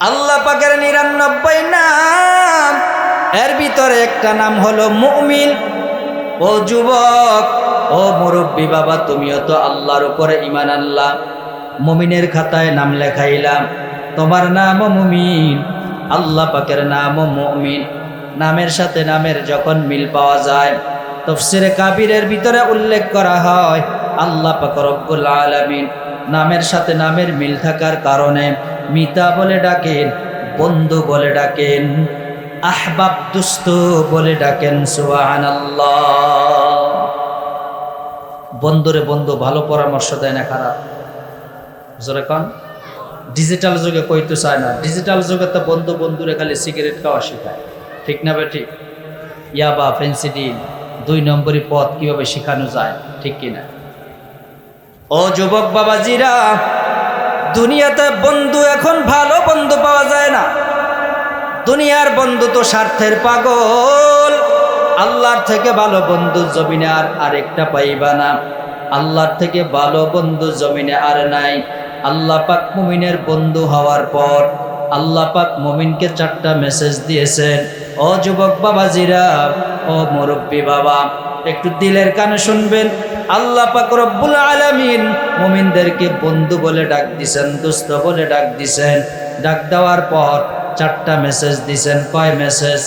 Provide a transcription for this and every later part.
আল্লাহ পাকের ৯৯ নাম, এর ভিতরে একটা নাম হলো মুমিন। ও যুবক, ও মুরব্বী বাবা, তুমিও তো আল্লাহর উপরে ঈমান আনলাম, মুমিনের খাতায় নাম লেখাইলাম, তোমার নামও মুমিন, আল্লাহ পাকের নামও মুমিন। নামের সাথে নামের যখন মিল পাওয়া যায়, তাফসীরে কাবীরের ভিতরে উল্লেখ করা হয় আল্লাহ পাক রব্বুল আলামিন নামের সাথে নামের মিল থাকার কারণে মিতা বলে ডাকেন, বন্ধু বলে ডাকেন, আহবাব দুস্ত বলে ডাকেন। সুবহানাল্লাহ। বন্ধুরে বন্ধু ভালো পরামর্শ দেয় না খারাপ? জোরে কোন? ডিজিটাল যুগে কইতে চায় না। ডিজিটাল যুগে তো বন্ধু বন্ধুরে খালি সিগারেট খাওয়া শেখায়, ঠিক না বেঠিক? ইয়াবা, ফেন্সিডিল, ২ নম্বরই পথ কিভাবে শেখানো যায়, ঠিক কিনা? ও যুবক বাবাজিরা, দুনিয়াতে বন্ধু এখন ভালো বন্ধু পাওয়া যায় না। দুনিয়ার বন্ধু তো স্বার্থের পাগল। আল্লাহর থেকে ভালো বন্ধু জমিনে আর আরেকটা পাইবা না। আল্লাহর থেকে ভালো বন্ধু জমিনে আর নাই। আল্লাহ পাক মুমিনের বন্ধু হওয়ার পর আল্লাহ পাক মুমিনকে 4টা মেসেজ দিয়েছেন। ও যুবক বাবাজিরা, ও মুরব্বী বাবা, একটু দিলের কানে শুনবেন। আল্লাহ পাক রব্বুল আলামিন মুমিনদেরকে বন্ধু বলে ডাক দিছেন, দোস্ত বলে ডাক দিছেন। ডাক দেওয়ার পর 4টা মেসেজ দিছেন। কয় মেসেজ?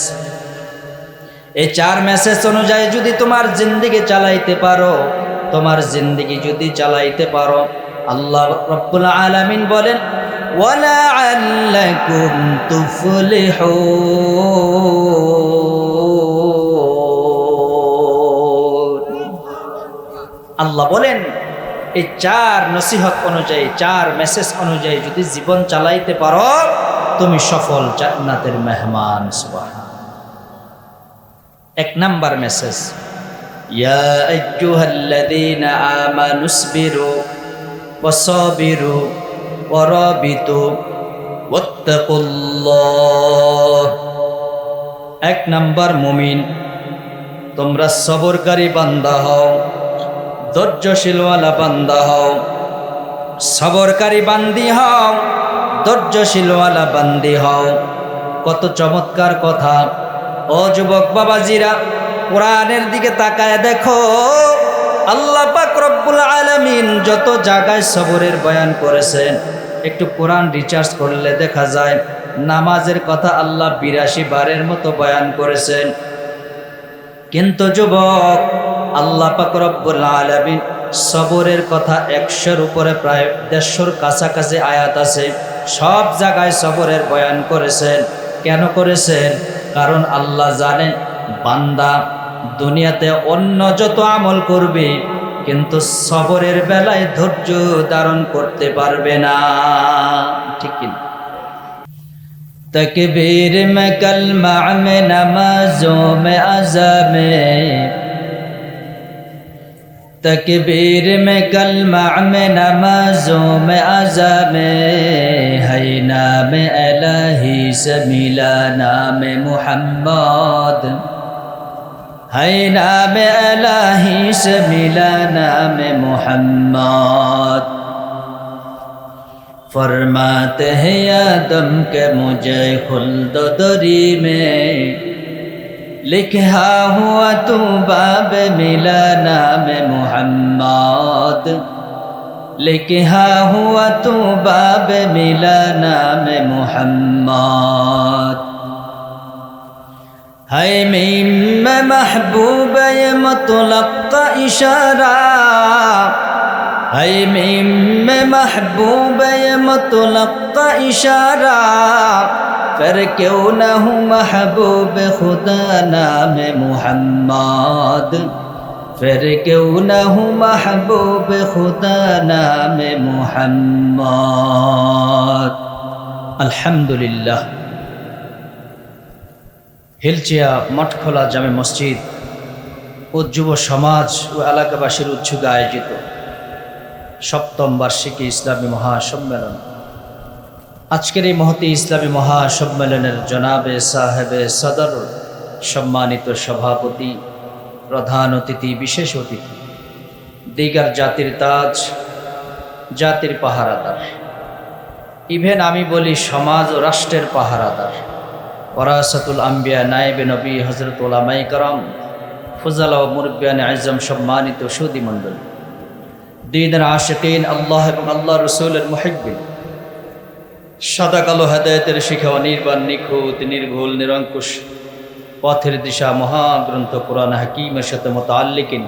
এই 4 মেসেজ অনুযায়ী যদি তোমার জিন্দেগি চালাইতে পারো, তোমার জিন্দেগি যদি চালাইতে পারো, আল্লাহ রব্বুল আলামিন বলেন ওয়ালাআল্লাকুম তুফলিহুন। আল্লাহ বলেন এই 4 নসিহত অনুযায়ী, 4 মেসেজ অনুযায়ী যদি জীবন চালাইতে পারো, তুমি সফল জান্নাতের মেহমান। সুবহানাল্লাহ। 1 নাম্বার মেসেজ, ইয়া আইয়ুহাল্লাযীনা আমানুসবিরু ওয়াসাবিরু ওয়ারাবিতু ওয়াত্তাকুল্লাহ। 1 নাম্বার মুমিন, তোমরা সবরকারী বান্দা হও, ধৈর্যশীলওয়ালা বান্দা হও, সবরকারী বান্দি হও, ধৈর্যশীলওয়ালা বান্দি হও। কত চমৎকার কথা! ও যুবক বাবাজিরা, কোরআনের দিকে তাকায় দেখো, আল্লাহ পাক রব্বুল আলামিন যত জায়গায় সবরের বয়ান করেছেন, একটু কোরআন রিচার্জ করলে দেখা যায় নামাজের কথা আল্লাহ 82 বারের মতো বয়ান করেছেন। কিন্তু যুবক, আল্লাহ পাক রব্বুল আলামিন সবরের কথা 100-র উপরে, প্রায় 150-র কাছাকাছি আয়াত আছে। সব জায়গায় সবরের বয়ান করেছেন। কেন করেছেন? কারণ আল্লাহ জানেন বান্দা দুনিয়াতে অন্য যত আমল করবে, কিন্তু সবরের বেলায় ধৈর্য ধারণ করতে পারবে না, ঠিক কিনা? तकबीर में कलमा में नमाजों में अज़ा में, तकबीर में कलमा में नमाजों में अज़ा में, है नाम इलाही से मिला नाम मुहम्मद, है नाम इलाही से मिला नाम मुहम्मद। फरमाते हैं आदम के मुझे खुल्द दरी में, लिखा हुआ तू बाब मिला नाम मुहम्मद, लिखा हुआ तू बाब मिला नाम मुहम्मद। है मीम में महबूब ये मुतलक का इशारा, है मीम में महबूब ये मुतलक का इशारा, फिर क्यों न हूँ महबूब खुदा नाम मुहम्मद, फिर क्यों न हूँ महबूब खुदा नाम मुहम्मद। अल्हम्दुलिल्लाह। हिलचिया मठखोला जामे मस्जिद ও যুব সমাজ ও এলাকাবাসীর উৎসুকে আয়োজিত 7ম বার্ষিকী ইসলামী মহাসম্মেলন। আজকের এই মহতী ইসলামী মহাসম্মেলনের জনাবে সাহেবে সদর, সম্মানিত সভাপতি, প্রধান অতিথি, বিশেষ অতিথি, দিগার জাতির তাজ, জাতির পাহারাদার, ইভেন আমি বলি সমাজ ও রাষ্ট্রের পাহারাদার, ওয়ারাসাতুল আম্বিয়া, নায়েবে নবী, হযরত উলামায়ে কেরাম, ফুজালা ও মুরব্বিয়ানে আজম, সম্মানিত সুধী মণ্ডলী, দ্বীনের আশিকিন, আল্লাহ এবং আল্লাহ রসুলের মুহিব্বিন, সাদা কালো হেদায়েতের শিখা, অনির্বাণ, নিখুঁত, নির্ভুল, নিরঙ্কুশ পথের দিশা মহাগ্রন্থ কোরআন হাকিমের সাথে মুতাআল্লিকিন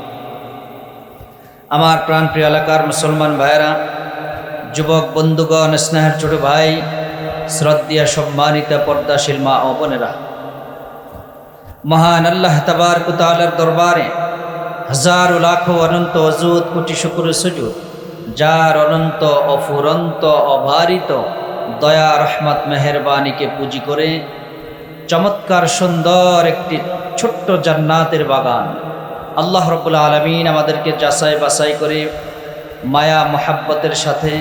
আমার প্রাণপ্রিয় এলাকার মুসলমান ভাইয়েরা, যুবক বন্ধুগণ, স্নেহের ছোট ভাই, শ্রদ্ধেয় সম্মানিত পর্দাশীল মা ও বোনেরা, মহান আল্লাহ তাবারক ওয়া তাআলার দরবারে হাজারো লাখো অনন্ত অযুত কোটি শুকর সুজুদ, যার অনন্ত অফুরন্ত অভারিত দয়া রহমত মেহেরবানিকে পুঁজি করে চমৎকার সুন্দর একটি ছোট্ট জান্নাতের বাগান আল্লাহ রাব্বুল আলামিন আমাদেরকে যাচাই বাছাই করে মায়া মোহাব্বতের সাথে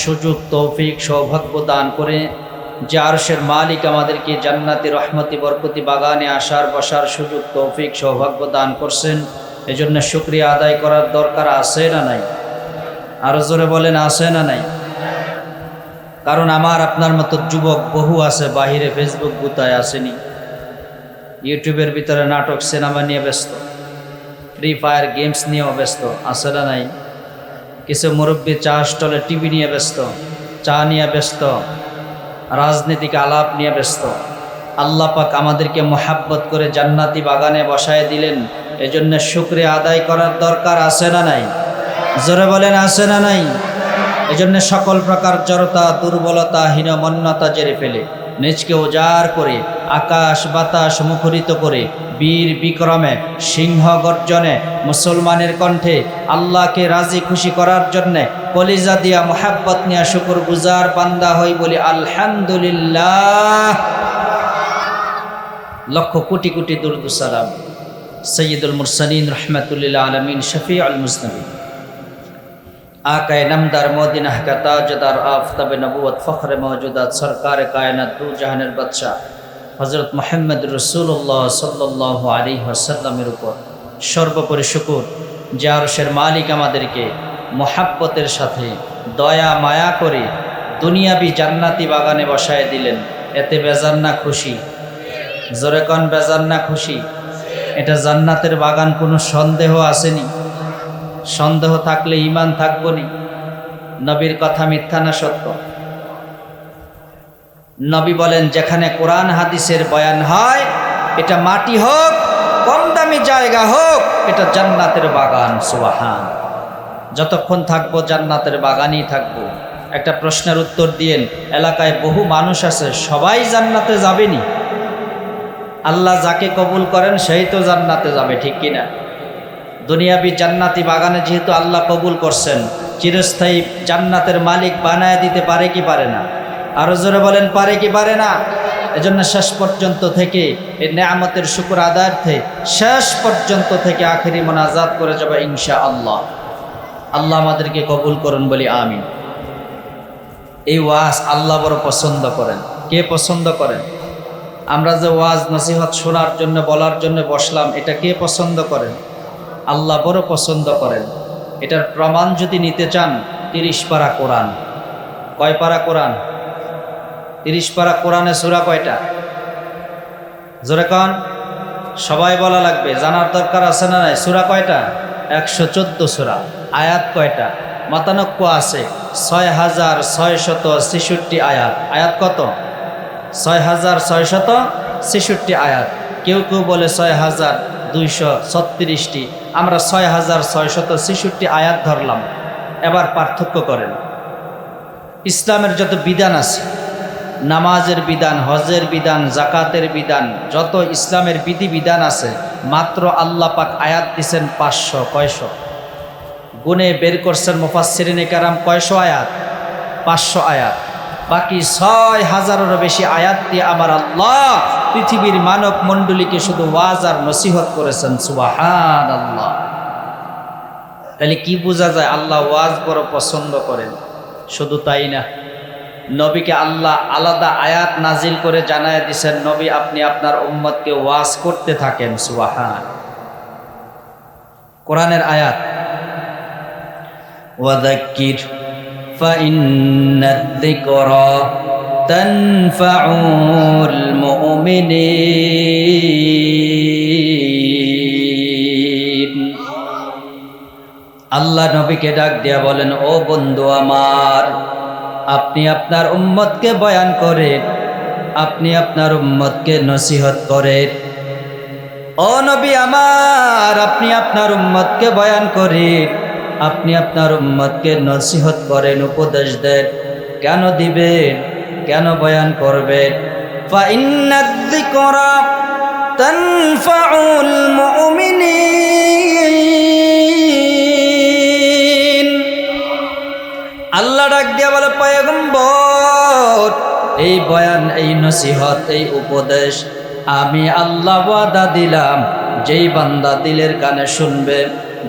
সুযোগ, তৌফিক, সৌভাগ্য দান করে যে আরশের মালিক আমাদেরকে জান্নাতি রহমতি বরকতি বাগানে আসার বসার সুযোগ, তৌফিক, সৌভাগ্য দান করছেন, এজন্য শুকরিয়া আদায় করার দরকার আছে না নাই? আরো জোরে বলেন, আছে না নাই? কারণ আমার আপনার মতো যুবক বহু আছে বাহিরে, ফেসবুক গুতায় আসেনি, ইউটিউবের ভিতরে নাটক সিনেমা নিয়ে ব্যস্ত, ফ্রি ফায়ার গেমস নিয়েও ব্যস্ত, আছে না নাই? কিছু মুরব্বী চা স্টলে টিভি নিয়ে ব্যস্ত, চা নিয়ে ব্যস্ত, রাজনীতিক আলাপ নিয়ে ব্যস্ত। আল্লাহ পাক আমাদেরকে মোহাব্বত করে জান্নাতি বাগানে বসায় দিলেন, এজন্য শুকরিয়া আদায় করার দরকার আছে না নাই? জোরে বলেন, আছে না নাই? এজন্য সকল প্রকার জড়তা, দুর্বলতা, হীনমন্যতা জেরে ফেলে নিজকে উজাড় করে আকাশ বাতাস মুখরিত করে বীর বিক্রমে, সিংহ গর্জনে, মুসলমানের কণ্ঠে আল্লাহকে রাজি খুশি করার জন্যে কলিজা দিয়া মোহাব্বত নিয়ে শুকর গুজার বান্দা হই বলি আলহামদুলিল্লাহ। লক্ষ কোটি কোটি দুরূদ সালাম সৈয়দুল মুরসালিন রহমাতুল্লিল আলামিন শফিউল মুজনবিন आकाए नमदार मोदिनह का ताजदार आफताब नबुवत फ़ख्र मौजूदात सरकार कायनात दू जहानेर बादशाह हज़रत मुहम्मद रसूलुल्लाह सल्लल्लाहु अलैहि वसल्लमेर ऊपर सर्वोपरि शुकुर जे आरशेर मालिक आमादेरके मोहब्बतेर साथे दया माया करे दुनियाबी जान्नाती बागाने बसाय दिलेन। एते बेजार ना खुशी? जोरे कन बेजार ना खुशी? एटा जान्नातेर बागान कोनो सन्देह आसेनी? সন্দেহ থাকলে ঈমান থাকবো নি? নবীর কথা মিথ্যা না সত্য? নবী বলেন, যেখানে কোরআন হাদিসের বয়ান হয়, এটা মাটি হোক, কম দামি জায়গা হোক, এটা জান্নাতের বাগান। সুবহান। যতক্ষণ থাকবো জান্নাতের বাগানই থাকবো। একটা প্রশ্নের উত্তর দিয়েন, এলাকায় বহু মানুষ আছে, সবাই জান্নাতে যাবেনি? আল্লাহ যাকে কবুল করেন সেই তো জান্নাতে যাবে, ঠিক কিনা? দুনিয়াবি জান্নাতি বাগানে যেহেতু আল্লাহ কবুল করছেন, চিরস্থায়ী জান্নাতের মালিক বানায় দিতে পারে কি পারে না? আরো জোরে বলেন, পারে কি পারে না? এজন্য শেষ পর্যন্ত থেকে এই নেয়ামতের শুকর আদায়ার্থে শেষ পর্যন্ত থেকে আখেরি মোনাজাত করে যাবে ইনশাআল্লাহ। আল্লাহ আমাদেরকে কবুল করুন বলি আমিন। এই ওয়াজ আল্লাহ বড় পছন্দ করেন। কে পছন্দ করেন? আমরা যে ওয়াজ নসিহত শোনার জন্য, বলার জন্য বসলাম, এটা কে পছন্দ করেন? আল্লাহ বড় পছন্দ করেন। এটার প্রমাণ যদি নিতে চান, 30 পারা কোরআন। কয় পারা কোরআন? 30 পারা কোরআনে সূরা কয়টা? জোরে কোন? সবাই বলা লাগবে, জানার দরকার আছে না নাই? সূরা কয়টা? 114 সূরা। আয়াত কয়টা? মতানক্য আছে, 6666 আয়াত। আয়াত কত? 6666 আয়াত। কেউ কেউ বলে 6236টি, আমরা 6666 আয়াত ধরলাম। এবার পার্থক্য করেন। ইসলামের যত বিধান আছে, নামাজের বিধান, হজের বিধান, জাকাতের বিধান, যত ইসলামের বিধিবিধান আছে, মাত্র আল্লাহ পাক আয়াত দিয়েছেন 500। কয়শো? গুনে বের করছেন মুফাসসিরিনে কেরাম, কয়শো আয়াত? 500 আয়াত। বাকি 6000-এরও বেশি আয়াত দিয়ে আমার আল্লাহ পৃথিবীর মানব মণ্ডলীকে শুধু ওয়াজ আর নসিহত করেছেন। সুবহানাল্লাহ। তাহলে কি বোঝা যায়? আল্লাহ ওয়াজ বড় পছন্দ করেন। শুধু তাই না, নবীকে আল্লাহ আলাদা আয়াত নাজিল করে জানায় দিয়েছেন, নবী আপনি আপনার উম্মতকে ওয়াজ করতে থাকেন। সুবহান। কোরআনের আয়াত, ওয়াযাক্কির فإن الذكرى تنفع المؤمنين আল্লাহ নবীকে ডাক দিয়া বলেন, ও বন্ধু আমার, আপনি আপনার উম্মতকে বয়ান করেন, আপনি আপনার উম্মতকে নসিহত করেন। ও নবী আমার, আপনি আপনার উম্মতকে বয়ান করেন, আপনি আপনার উম্মতকে নসিহত করেন, উপদেশ দেন। কেন দিবেন? কেন বয়ান করবেন? ফাইন্নাদ যিকরা তানফাউল মুমিনিন। আল্লাহ ডাক দিয়া বলে, পয়গম্বর, এই বয়ান, এই নসিহত, এই উপদেশ আমি আল্লাহ ওয়াদা দিলাম, যেই বান্দা দিলের কানে শুনবে,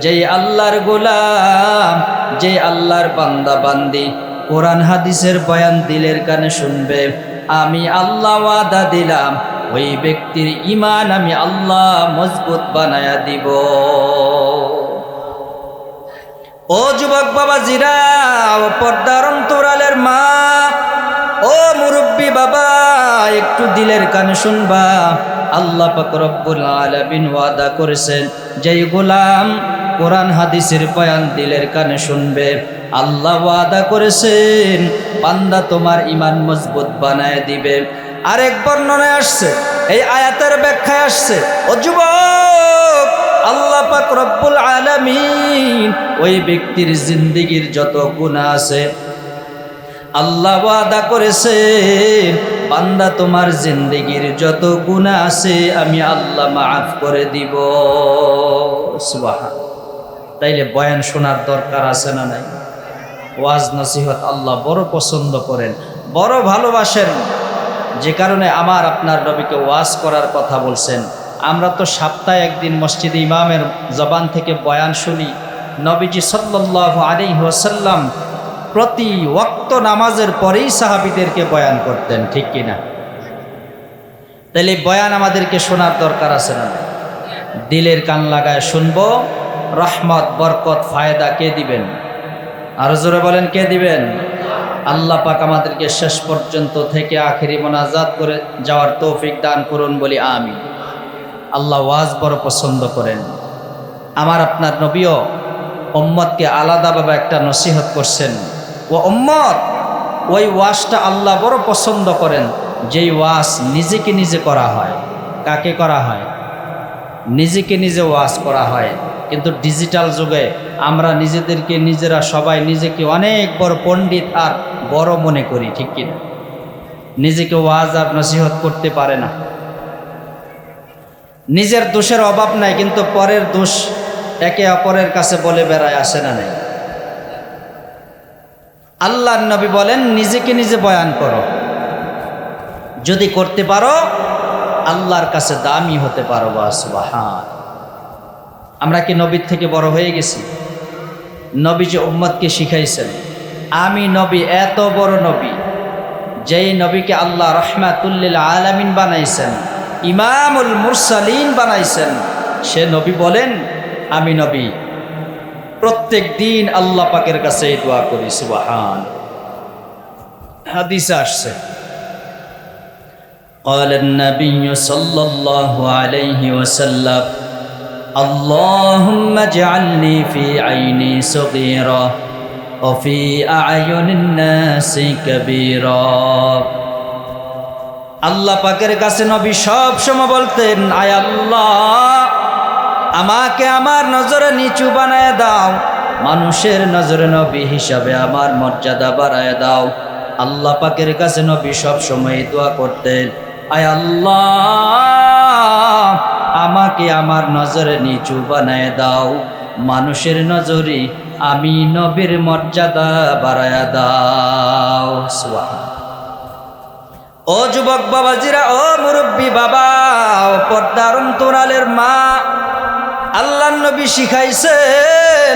যেই আল্লাহর গোলাম, যেই আল্লাহর বান্দা বান্দি কোরআন হাদিসের বয়ান দিলের কানে শুনবে, আমি আল্লাহ ওয়াদা দিলাম ওই ব্যক্তির ঈমান আমি আল্লাহ মজবুত বানায়া দিব। ও যুবক বাবাজিরা, ও পর্দার অন্তরালের মা, ও মুরব্বী বাবা, একটু দিলের কানে শুনবা। আল্লাহ পাক রব্বুল আলামিন ওয়াদা করেছেন, যেই গোলাম কোরআন হাদিসের বয়ান দিলের কানে শুনবে, আল্লাহ ওয়াদা করেছেন বান্দা তোমার ঈমান মজবুত বানায় দিবে। আরেক বর্ণনায় আসছে, এই আয়াতের ব্যাখ্যায় আসছে, ও যুবক, আল্লাহ পাক রব্বুল আলামিন ওই ব্যক্তির জিন্দেগীর যত গুনাহ আছে, আল্লাহ ওয়াদা করেছেন বান্দা তোমার জিন্দেগীর যত গুনাহ আছে আমি আল্লাহ মাফ করে দিব। সুবহানাল্লাহ। তাইলে বয়ান শোনার দরকার আছে না নাই? ওয়াজ নসিহত আল্লাহ বড় পছন্দ করেন, বড় ভালোবাসেন, যে কারণে আমার আপনার নবীকে ওয়াজ করার কথা বলছেন। আমরা তো সপ্তাহে একদিন মসজিদে ইমামের জবান থেকে বয়ান শুনি। নবীজি সাল্লাল্লাহু আলাইহি ওয়াসাল্লাম প্রতি ওয়াক্ত নামাজের পরেই সাহাবীদেরকে বয়ান করতেন, ঠিক কিনা? তাহলে বয়ান আমাদেরকে শোনার দরকার আছে না? দিলের কান লাগায় শুনবো। রহমত, বরকত, ফায়দা কে দিবেন? আরো জোরে বলেন, কে দিবেন? আল্লাহ পাক আমাদেরকে শেষ পর্যন্ত থেকে আখেরি মোনাজাত করে যাওয়ার তৌফিক দান করুন, বলি আমিন। আল্লাহ ওয়াজ বড় পছন্দ করেন। আমার আপনার নবীও উম্মতকে আলাদাভাবে একটা নসিহত করছেন। ও উম্মত, ওই ওয়াজটা আল্লাহ বড় পছন্দ করেন, যেই ওয়াজ নিজেকে নিজে করা হয়। কাকে করা হয়? নিজেকে নিজে ওয়াজ করা হয়। কিন্তু ডিজিটাল যুগে আমরা নিজেদেরকে নিজেরা সবাই নিজেকে অনেক বড় পণ্ডিত আর বড় মনে করি, ঠিক কিনা? নিজেকে ওয়াজ আর নসিহত করতে পারে না। নিজের দোষের অভাব নাই, কিন্তু পরের দোষ একে অপরের কাছে বলে বেড়ায়, আসে না নাই? আল্লাহর নবী বলেন, নিজেকে নিজে বয়ান করো। যদি করতে পারো আল্লাহর কাছে দামি হতে পারো। সুবহান। আমরা কি নবীর থেকে বড় হয়ে গেছি? নবী যে উম্মতকে শিখাইছেন, আমি নবী, এত বড় নবী, যেই নবীকে আল্লাহ রাহমাতুল লিল আলামিন বানাইছেন, ইমামুল মুরসালিন বানাইছেন, সে নবী বলেন, আমি নবী প্রত্যেক দিন আল্লাহ পাকের কাছে দোয়া করি। সুবহান। হাদিসে আসছে, قال النبي صلى الله عليه وسلم اللهم اجعلني في عيني صغيرا وفي أعين الناس كبيرا। আল্লাহ পাকের কাছে নবী সব সময় বলতেন, আয় আল্লাহ, আমাকে আমার নজরে নিচু বানায় দাও, মানুষের নজরে নবী হিসাবে আমার মর্যাদা বাড়ায় দাও। আল্লাহ পাকের কাছে নবী সব সময় দোয়া করতেন, আয় আল্লাহ, আমাকে আমার নজরে নিচু বানায় দাও, মানুষের নজরে আমি নবীর মর্যাদা বাড়ায় দাও। সুবহান। ও যুবক বাবাজিরা, ও মুরব্বী বাবা, ও পর্দার অন্তরালের মা, আল্লাহর নবী শিখাইছেন,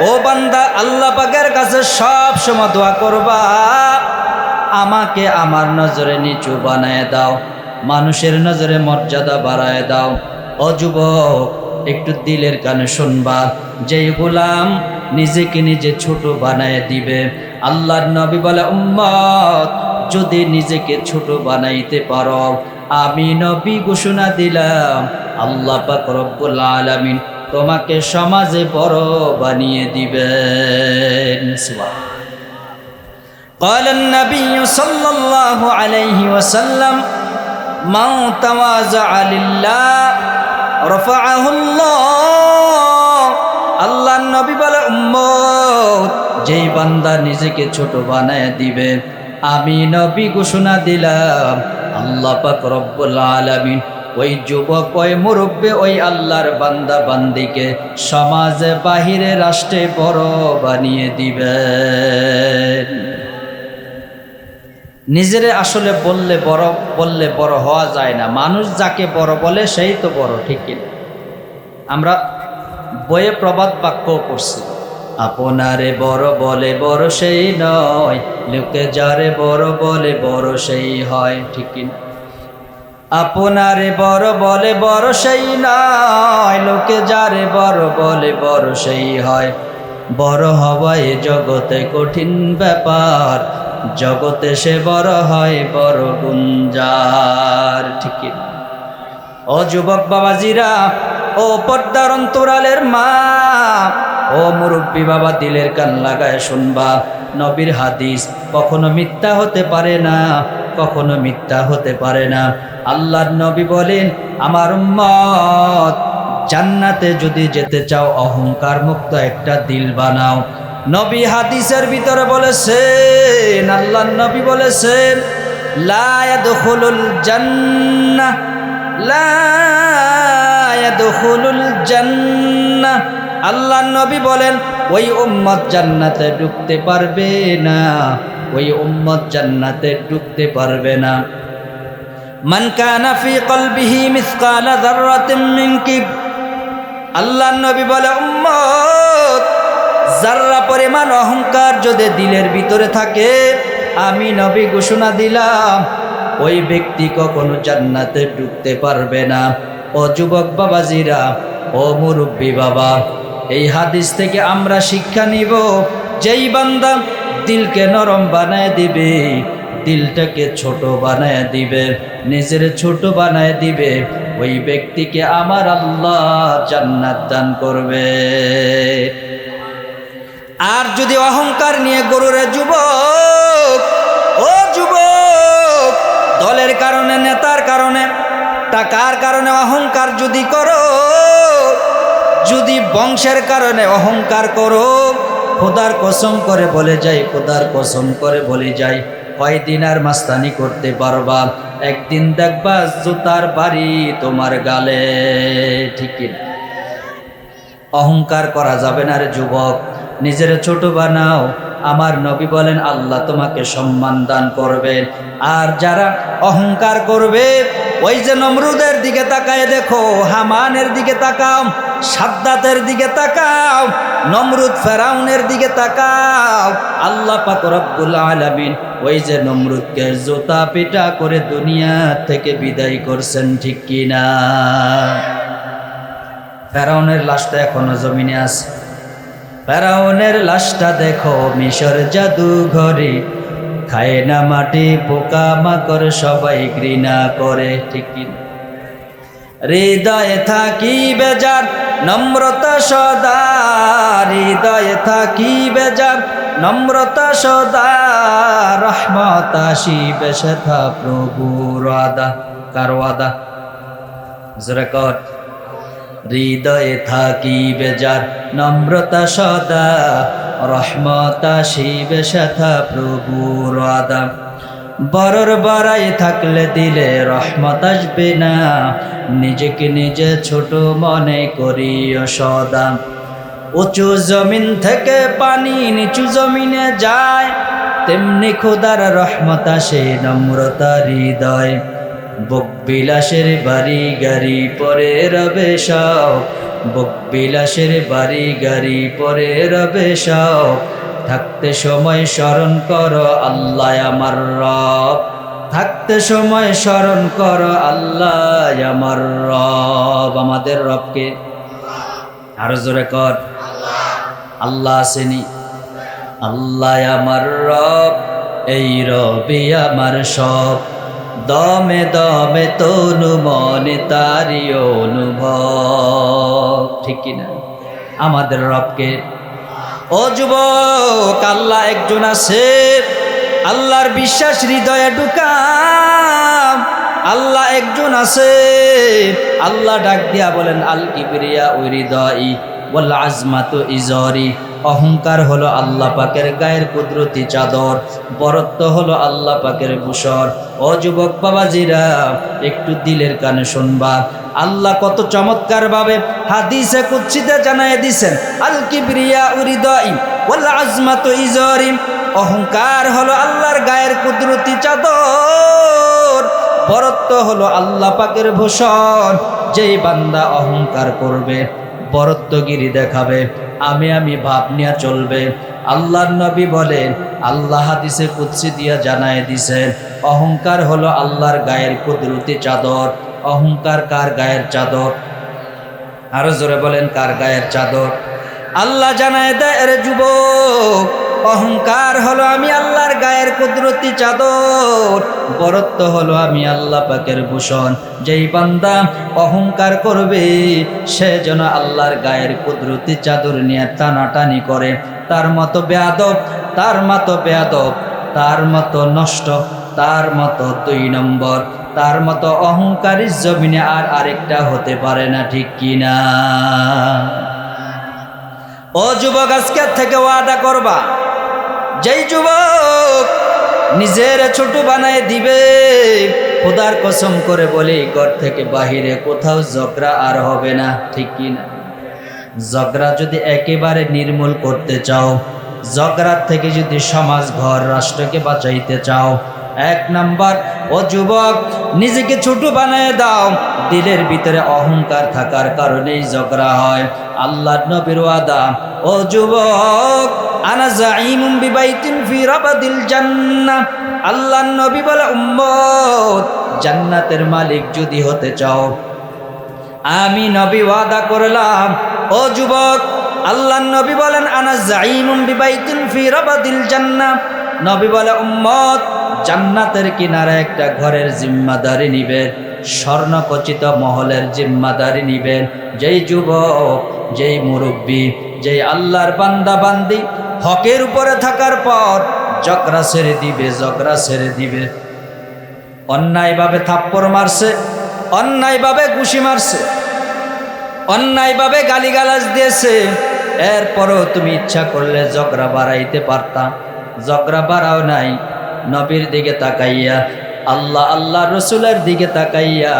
ও বান্দা, আল্লাহ পাকের কাছে সব সময় দোয়া করবা, আমাকে আমার নজরে নিচু বানায় দাও, মানুষের নজরে মর্যাদা বাড়ায় দাও। ও যুবক, একটু দিলের কানে শুনবা, যেই গোলাম নিজেকে নিজে ছোট বানায় দিবে। আল্লাহর নবী বলে, উম্মত যদি নিজেকে ছোট বানাইতে পারো, আমি নবী ঘোষণা দিলাম আল্লাহ পাক রব্বুল আলামিন তোমাকে সমাজে বড় বানিয়ে দিবেন। সুবহানাল্লাহ। قال النبي صلى الله عليه وسلم من تواضع لله رفعه الله। আল্লাহর নবী বলে, উম্মত যেই বান্দা নিজেকে ছোট বানায় দিবে, আমি নবী ঘোষণা দিলাম আল্লাহ পাক রব্বুল আলামিন ওই যুবক, ওই মুরব্বী, ওই আল্লাহর বান্দা বান্দিকে সমাজে বাহিরে রাষ্ট্রে বড় বানিয়ে দিবেন। নিজেরে আসলে বললে বড় হওয়া যায় না। মানুষ যাকে বড় বলে সেই তো বড়, ঠিক কিনা? আমরা বইয়ে প্রবাদ বাক্য পড়ছি, আপনারে বড় বলে বড় সেই নয়, লোকে যারে বড় বলে বড় সেই হয়, ঠিক কিনা? আপনারে বড় বলে বড় সেই নয়, লোকে যারে বড় বলে বড় সেই হয়। বড় হওয়া এ জগতে কঠিন ব্যাপার, জগতে সে বড় হয় বড় গুঞ্জার, ঠিক কিনা? ও যুবক বাবাজিরা, ও পর্দার অন্তরালের মা, ও মুরব্বী বাবা, দিলের কান লাগায় শুনবা, নবীর হাদিস কখনো মিথ্যা হতে পারে না, কখনো মিথ্যা হতে পারে না। আল্লাহর নবী বলেন, আমার উম্মত জান্নাতে যদি যেতে চাও অহংকার মুক্ত একটা দিল বানাও। নবী হাদিসের ভিতরে বলেছেন, আল্লাহর নবী বলেছেন, লা ইয়াদখুলুল জান্নাহ, লা ইয়াদখুলুল জান্নাহ। আল্লাহর নবী বলেন, ওই উম্মত জান্নাতে ঢুকতে পারবে না, ওই উম্মত জান্নাতে ঢুকতে পারবে না। মান কানা ফি কলবিহি মিসকালা যাররাতিন মিন কিব। আল্লাহর নবী বলে, উম্মত যাররা পরিমাণ অহংকার যদি দিলের ভিতরে থাকে, আমি নবী ঘোষণা দিলাম ওই ব্যক্তি কখনো জান্নাতে ঢুকতে পারবে না। ও যুবক বাবাজিরা, ও মুরব্বী বাবা, এই হাদিস থেকে আমরা শিক্ষা নিব, যেই বান্দা দিলকে নরম বানায় দিবে, দিলটাকে ছোট বানায় দিবে, নিজের ছোট বানায় দিবে, ওই ব্যক্তিকে আমার আল্লাহ জান্নাত দান করবে। আর যদি অহংকার নিয়ে গরুরে, যুবক, ও যুবক, দলের কারণে, নেতার কারণে, টাকার কারণে অহংকার যদি করো, যদি বংশের কারণে অহংকার করো, খোদার কসম করে বলে যাই, খোদার কসম করে বলে যাই, কয়দিন আর মাস্তানি করতে পারবা? একদিন দেখবা জুতার বাড়ি তোমার গালে, ঠিক কিনা? অহংকার করা যাবে না রে যুবক, নিজের ছোট বানাও। আমার নবী বলেন আল্লাহ তোমাকে সম্মান দান করবেন। আর যারা অহংকার করবে, ওই যে নমরুদের দিকে তাকায় দেখো, হামানের দিকে তাকাও, সাদ্দাতের দিকে তাকাও, নমরুদ ফেরাউনের দিকে তাকাও। আল্লাহ পাক রব্বুল আলামিন ওই যে নমরুদকে জুতা পিটা করে দুনিয়া থেকে বিদায় করছেন, ঠিক কিনা? ফেরাউনের লাশটা এখনো জমিনে আছে। ফেরাউনের লাশটা দেখো মিশর জাদুঘরে, খায় না মাটি, পোকা মাকড় সবাই ঘৃণা করে, ঠিক কিনা? হৃদয়ে থাকি বেজার নম্রতা সদা, হৃদয়ে থাকি বেজার নম্রতা সদা, রহমত আসিবে সেথা প্রভুর আদা। কারো আদা জোরে কর। হৃদয়ে থাকি বেজার নম্রতা সদা, রহমত আসিবে সেথা প্রভুর আদা। বড়র বাড়াই থাকলে দিলে রহমত আসবে না, নিজেকে নিজে ছোট মনে করিও সদা। উঁচু জমিন থেকে পানি নিচু জমিনে যায়, তেমনি খোদার রহমত আসে নম্রতা হৃদয়। বুক বিলাসের বাড়ি গাড়ি পরে রবে সব, বুক বিলাসের বাড়ি গাড়ি পরে রবে সব। থাকতে সময় স্মরণ করো আল্লাহ আমার রব, থাকতে সময় স্মরণ করো আল্লাহ আমার রব। আমাদের রবকে আরো জোরে কর। আল্লাহ আসেনি? আল্লাহ আমার রব, এই রবি আমার সব, দমে দমে তনু মনে তারি অনুভব। ঠিক কিনা? আমাদের রবকে। ও যুবক, আল্লাহ একজন আছে, আল্লাহর বিশ্বাস হৃদয়ে ঢুকাম। আল্লাহ একজন আছে, আল্লাহ ডাক দিয়া বলেন আল কিবরিয়া হৃদয়ী ওয়াল আজমাতু ইজরি। অহংকার হলো আল্লাহ পাকের গায়ের কুদরতি চাদর, বরত্ব হলো আল্লাহ পাকের ভূষণ। ও যুবক বাবাজিরা, একটু দিলের কানে শুনবা। আল্লাহ কত চমৎকার ভাবে হাদিসে কুদসিতে জানায় দিয়েছেন, আল কিবরিয়া হৃদয়ী ওয়াল আজমাতু ইজরি। অহংকার হলো আল্লাহর গায়ের কুদরতি চাদর, বরত্ব হলো আল্লাহ পাকের ভূষণ। যেই বান্দা অহংকার করবে, বরত্বগিরি দেখাবে, আমি ভাব নিয়ে চলবে, আল্লাহর নবী বলেন, আল্লাহ হাদিসে কুদসি দিয়া জানায় দিছেন, অহংকার হলো আল্লাহর গায়ের কুদরতি চাদর। অহংকার কার গায়ের চাদর? আরো জোরে বলেন, কার গায়ের চাদর? আল্লাহ জানায় দেয়, রে যুবক, অহংকার হলো আমি আল্লাহর গায়ের কুদরতি চাদর, বরত্ব হলো আমি আল্লাহ পাকের ভূষণ। যেই বান্দা অহংকার করবে, সে যেন আল্লাহর গায়ের কুদরতি চাদর নিয়ে টানাটানি করে। তার মতো বেয়াদব, তার মতো বেয়াদব, তার মতো নষ্ট, তার মতো 2 নম্বর, তার মতো অহংকারী জমিনে আর আরেকটা হতে পারে না। ঠিক কিনা? ও যুবক, আজকের থেকে ওয়াদা করবা, যেই যুবক নিজের ছোট বানায় দিবে, খোদার কসম করে বলি, ঘর থেকে বাহিরে কোথাও ঝগড়া আর হবে না। ঠিক কিনা? ঝগড়া যদি একেবারে নির্মূল করতে চাও, ঝগড়ার থেকে যদি সমাজ, ঘর, রাষ্ট্রকে বাঁচাইতে চাও, 1 নাম্বার, ও যুবক, নিজেকে ছোট বানায় দাও। দিলের ভিতরে অহংকার থাকার কারণেই ঝগড়া হয়। আল্লাহর নবীর ওয়াদা, ও যুবক, আনা জাইমুম বিবাইতিন ফি রাবাদিল জান্নাহ। আল্লাহর নবী বলে, উম্মত, জান্নাতের মালিক যদি হতে চাও, আমি নবী ওয়াদা করলাম। ও যুবক, আল্লাহর নবী বলেন, আনা জাইমুম বিবাইতিন ফি রাবাদিল জান্নাহ। নবী বলে, উম্মত, জান্নাতের কিনারে একটা ঘরের জিম্মাদারি নিবেন, স্বর্ণখচিত মহলের জিম্মাদারি নিবেন। যেই যুবক, যেই মুরব্বী, যেই আল্লাহর বান্দা বান্দি হকের উপরে থাকার পর ঝগড়া ছেড়ে দিবে, ঝগড়া ছেড়ে দিবে, অন্যায়ভাবে থাপ্পড় মারছে, অন্যায়ভাবে ঘুষি মারছে, অন্যায়ভাবে গালিগালাজ দিয়েছে, এরপরও তুমি ইচ্ছা করলে ঝগড়া বাড়াইতে পারতাম, ঝগড়া বাড়াও নাই। নবীর দিকে তাকাইয়া, আল্লাহ রসুলের দিকে তাকাইয়া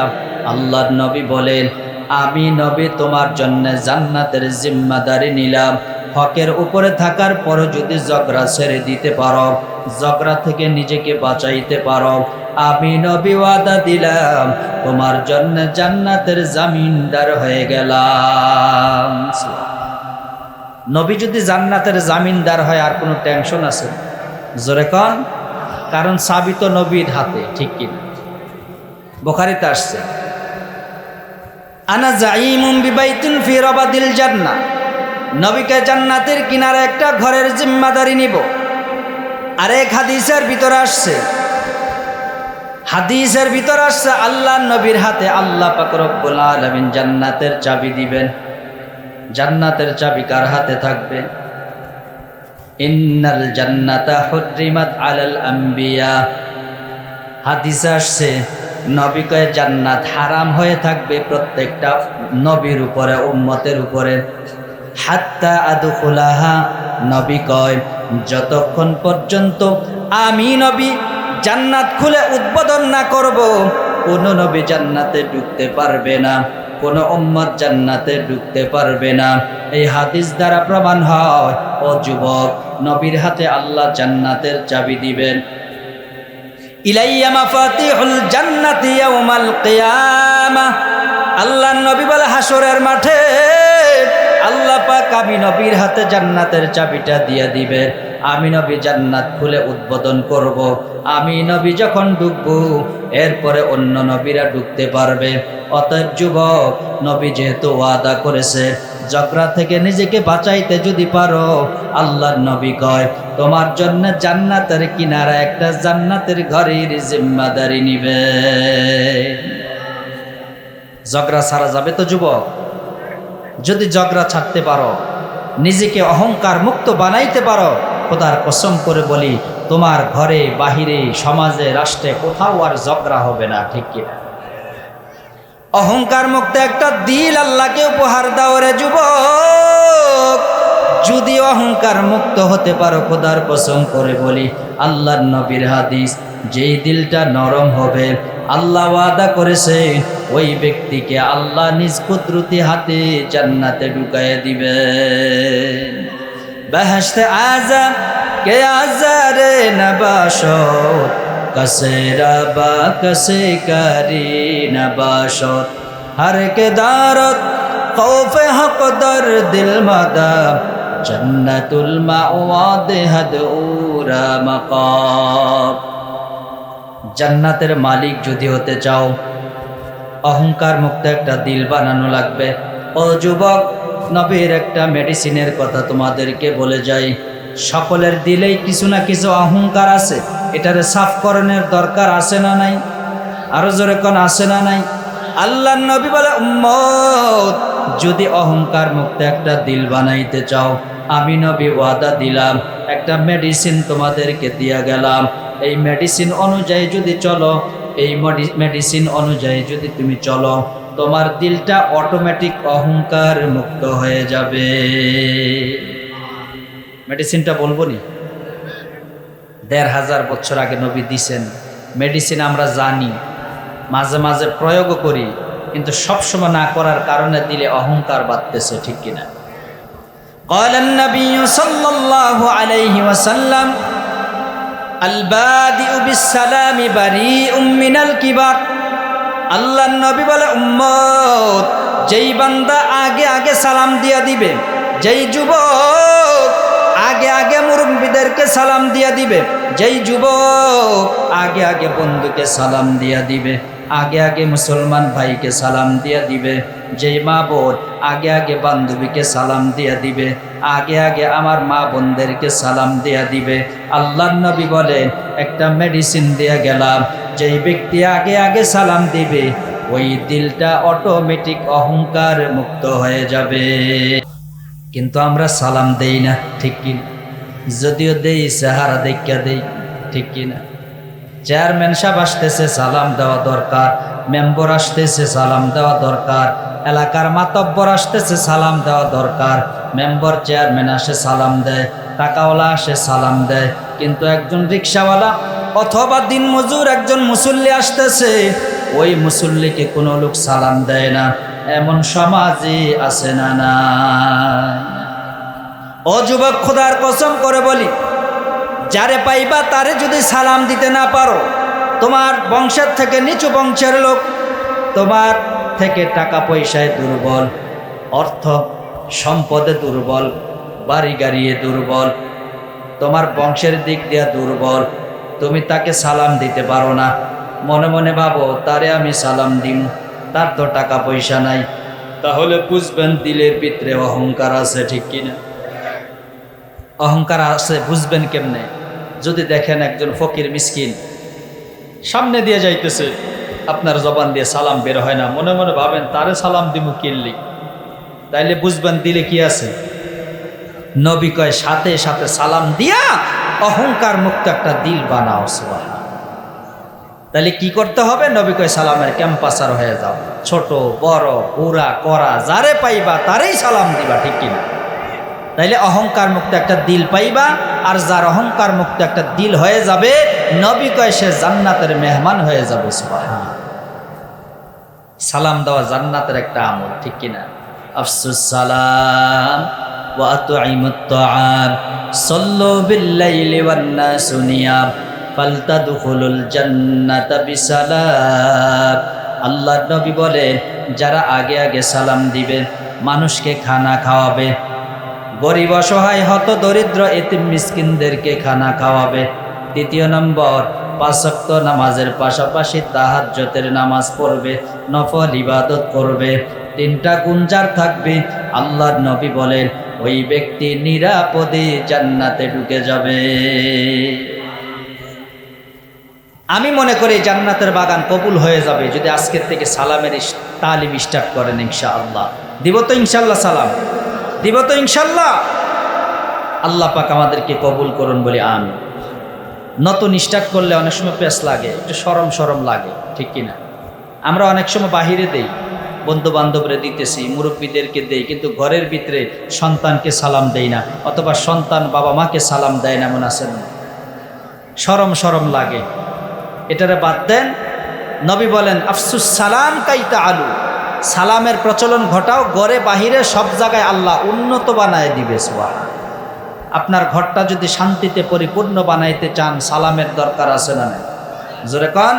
আল্লাহর নবী বলেন, আমি নবী তোমার জন্য জান্নাতের জিম্মাদারি নিলাম। হকের উপরে থাকার পরও যদি ঝগড়া ছেড়ে দিতে পারো, ঝগড়া থেকে নিজেকে বাঁচাইতে পারো, আমি নবী ওয়াদা দিলাম, তোমার জন্য জান্নাতের জামিনদার হয়ে গেলাম। নবী যদি জান্নাতের জামিনদার হয়, আর কোনো টেনশন আছে? জোরে কন। কারণ চাবি তো নবীর হাতে। ঠিক কিনা? বুখারীতে আসছে, আনা জাইমুম বিবাইতিন ফি রাবাদিল জান্নাহ। নবীকে জান্নাতের কিনারে একটা ঘরের জিম্মাদারি নিব। আরেক হাদিসের ভিতরে আসছে, আল্লাহ নবীর হাতে আল্লাহ পাক রব্বুল আলামিন জান্নাতের চাবি দিবেন। জান্নাতের চাবি কার হাতে থাকবে? ইন্নাল জান্নাতা হুররিমাত আলাল আম্বিয়া। হাদিসে আসছে, নবী কয় জান্নাত হারাম হয়ে থাকবে প্রত্যেকটা নবীর উপরে, উম্মতের উপরে। হাত্তা আদখুলাহা, নবী কয় যতক্ষণ পর্যন্ত আমি নবী জান্নাত খুলে উদ্বোধন না করব, কোনো নবী জান্নাতে ঢুকতে পারবে না, কোনো উম্মত জান্নাতে ঢুকতে পারবে না। এই হাদিস দ্বারা প্রমাণ হয়, ও যুবক, নবীর হাতে আল্লাহ জান্নাতের চাবি দিবেন। ইলাইয়া মাফাতিহুল জান্নাতি ইয়াউমাল কিয়ামাহ। আল্লাহ নবী বলে, হাসরের মাঠে আল্লাহ পাক আমি নবীর হাতে জান্নাতের চাবিটা দিয়ে দিবে। আমি নবী জান্নাত খুলে উদ্বোধন করব। আমি নবী যখন ঢুকবো, এরপরে অন্য নবীরা ঢুকতে পারবে। অতএব যুবক, নবী যেহেতু ওয়াদা করেছে ঝগড়া থেকে নিজেকে বাঁচাইতে যদি পারো, আল্লাহর নবী কয় তোমার জন্য জান্নাতের কিনারা একটা জান্নাতের ঘরের জিম্মাদারি নিবে। ঝগড়া ছাড়া যাবে তো যুবক? যদি ঝগড়া ছাড়তে পারো, নিজেকে অহংকার মুক্ত বানাইতে পারো, খোদার কসম করে বলি তোমার ঘরে বাহিরে সমাজে রাষ্ট্রে কোথাও আর ঝগড়া হবে না, ঠিক কিনা? অহংকার মুক্ত একটা দিল আল্লাহকে উপহার দাও রে যুবক। যদি অহংকার মুক্ত হতে পারো, খোদার কসম করে বলি, আল্লাহর নবীর হাদিস, যেই দিলটা নরম হবে আল্লাহ ওয়াদা করেছে ওই ব্যক্তিকে আল্লাহ নিজ কুদরতি হাতে জান্নাতে ঢুকাইয়ে দিবে। বেহেশতে আযম কে আজারে নবাশত কসে রাবা কসে করি নবাশত হর কে দারত খৌফে হক দর দিল মাদা জন্নতুল মাওয়াদ হাদউরা মাকাম। জান্নাতের মালিক যদি হতে চাও, অহংকার মুক্ত একটা দিল বানানো লাগবে। ও যুবক, নবীর একটা মেডিসিনের কথা তোমাদেরকে বলে যাই। সকলের দিলেই কিছু না কিছু অহংকার আছে, এটারে সাফকরণের দরকার আছে না নাই? আরো জোরে কোন আছে না নাই? আল্লাহর নবী বলে, উম্মত যদি অহংকার মুক্ত একটা দিল বানাইতে চাও, আমি নবী ওয়াদা দিলাম, একটা মেডিসিন তোমাদেরকে দিয়া গেলাম। এই মেডিসিন অনুযায়ী যদি চলো, এই মেডিসিন অনুযায়ী যদি তুমি চলো, তোমার দিলটা অটোমেটিক অহংকার মুক্ত হয়ে যাবে। মেডিসিনটা বলবো নি? ১৫০০ বছর আগে নবী দিছেন মেডিসিন। আমরা জানি, মাঝে মাঝে প্রয়োগও করি, কিন্তু সবসময় না করার কারণে দিলে অহংকার বাড়তেছে, ঠিক কিনা? قال النبي صلى الله عليه وسلم البادئ بالسلام بريء من الكبر। আল্লাহর নবী বলে, উম্মত যেই বান্দা আগে আগে সালাম দিয়া দিবে, যেই যুবক আগে আগে মুরব্বিদেরকে সালাম দিয়া দিবে, যেই যুবক আগে আগে বন্ধুকে সালাম দিয়া দিবে, আগে আগে মুসলমান ভাইকে সালাম দিয়া দিবে, যেই মা বোন আগে আগে বান্ধবীকে সালাম দিয়া দিবে, আগে আগে আমার মা বোনদেরকে সালাম দিয়া দিবে, আল্লাহর নবী বলেন একটা মেডিসিন দিয়া গেলাম, যেই ব্যক্তি আগে আগে সালাম দিবে ওই দিলটা অটোমেটিক অহংকার মুক্ত হয়ে যাবে। কিন্তু আমরা সালাম দেই না, ঠিক কিনা? যদিও দেই চেহারা দেখা দেই, ঠিক কিনা? চেয়ারম্যান সাহেব আসতেছে, সালাম দেওয়া দরকার। মেম্বার আসতেছে, সালাম দেওয়া দরকার। এলাকার মাতব্বর আসতেছে, সালাম দেওয়া দরকার। মেম্বার চেয়ারম্যান আসে, সালাম দেয়। টাকাওয়ালা আসে, সালাম দেয়। কিন্তু একজন রিক্সাওয়ালা অথবা দিনমজুর একজন মুসল্লি আসতেছে, ওই মুসল্লিকে কোনো লোক সালাম দেয় না। এমন সমাজে আছে না না? ও যুবক, খোদার কসম করে বলি, যারে পাইবা তারে যদি সালাম দিতে না পারো, তোমার বংশের থেকে নিচু বংশের লোক, তোমার থেকে টাকা পয়সায় দুর্বল, অর্থ সম্পদে দুর্বল, বাড়ি গাড়িয়ে দুর্বল, তোমার বংশের দিক দিয়ে দুর্বল, তুমি তাকে সালাম দিতে পারো না। মনে মনে ভাবো তারে আমি সালাম দিম, তার তো টাকা পয়সা নাই। তাহলে বুঝবেন দিলের ভিতরে অহংকার আছে, ঠিক কিনা? অহংকার আছে বুঝবেন কেমনে? যদি দেখেন একজন ফকির মিসকিন সামনে দিয়ে যাইতেছে, আপনার জবান দিয়ে সালাম বের হয় না, মনে মনে ভাবেন তারে সালাম দিমু কিনলি, তাইলে বুঝবেন দিলে কি আছে। নবী কয় সাথে সাথে সালাম দিয়া অহংকার মুক্ত একটা দিল বানাও। সুবহানাল্লাহ। তাহলে কি করতে হবে? নবী কয় সালামের ক্যাম্পাসার হয়ে যাও, ছোট বড় বুড়া করা যারে পাইবা তারেই সালাম দিবা, ঠিক কিনা? তাইলে অহংকার মুক্ত একটা দিল পাইবা। আর যার অহংকার মুক্ত একটা দিল হয়ে যাবে, নবী কয় সে জান্নাতের মেহমান হয়ে যাবে। সুবহানাল্লাহ। সালাম দেওয়া জান্নাতের একটা আমল, ঠিক কিনা? আফসুস সালাম ওয়া আতঈমুত তাআম সাল্লু বিল-লাইলি ওয়ান-নাসু নিয়াম ফালতাদখুলুল জান্নাতা বিসালাম। আল্লাহর নবী বলে, যারা আগে আগে সালাম দিবে, মানুষকে খানা খাওয়াবে, গরিব অসহায় হত দরিদ্র এতিম মিসকিনদেরকে খানা খাওয়াবে। দ্বিতীয় নম্বর, 5 ওয়াক্ত নামাজের পাশাপাশি তাহাজ্জুদের নামাজ পড়বে, নফল ইবাদত করবে। তিনটা গুণ যার থাকবে, আল্লাহর নবী বলেন ওই ব্যক্তি নিরাপদে জান্নাতে ঢুকে যাবে। আমি মনে করি জান্নাতের বাগান কবুল হয়ে যাবে যদি আজকের থেকে সালামের তালিম স্টার্ট করেন ইনশাআল্লাহ। দিব তো ইনশাআল্লাহ? সালাম দিব তো ইনশাআল্লাহ? আল্লাহ পাক আমাদেরকে কবুল করুন বলি আমিন। নতুন স্টার্ট করলে অনেক সময় পেস লাগে, একটু সরম সরম লাগে, ঠিক কিনা? আমরা অনেক সময় বাহিরে দেই, বন্ধু বান্ধবরে দিতেছি, মুরব্বীদেরকে দেই, কিন্তু ঘরের ভিতরে সন্তানকে সালাম দেই না, অথবা সন্তান বাবা মাকে সালাম দেয় না, এমন আছেন না? সরম সরম লাগে, এটারে বাদ দেন। নবী বলেন আফসুস সালাম কাইতা আলু, সালামের প্রচলন ঘটাও, ঘরে বাহিরে সব জায়গায় আল্লাহ উন্নত বানায় দিবে। সুবহান। আপনার ঘরটা যদি শান্তিতে পরিপূর্ণ বানাইতে চান, সালামের দরকার আছে না? জোরে কন।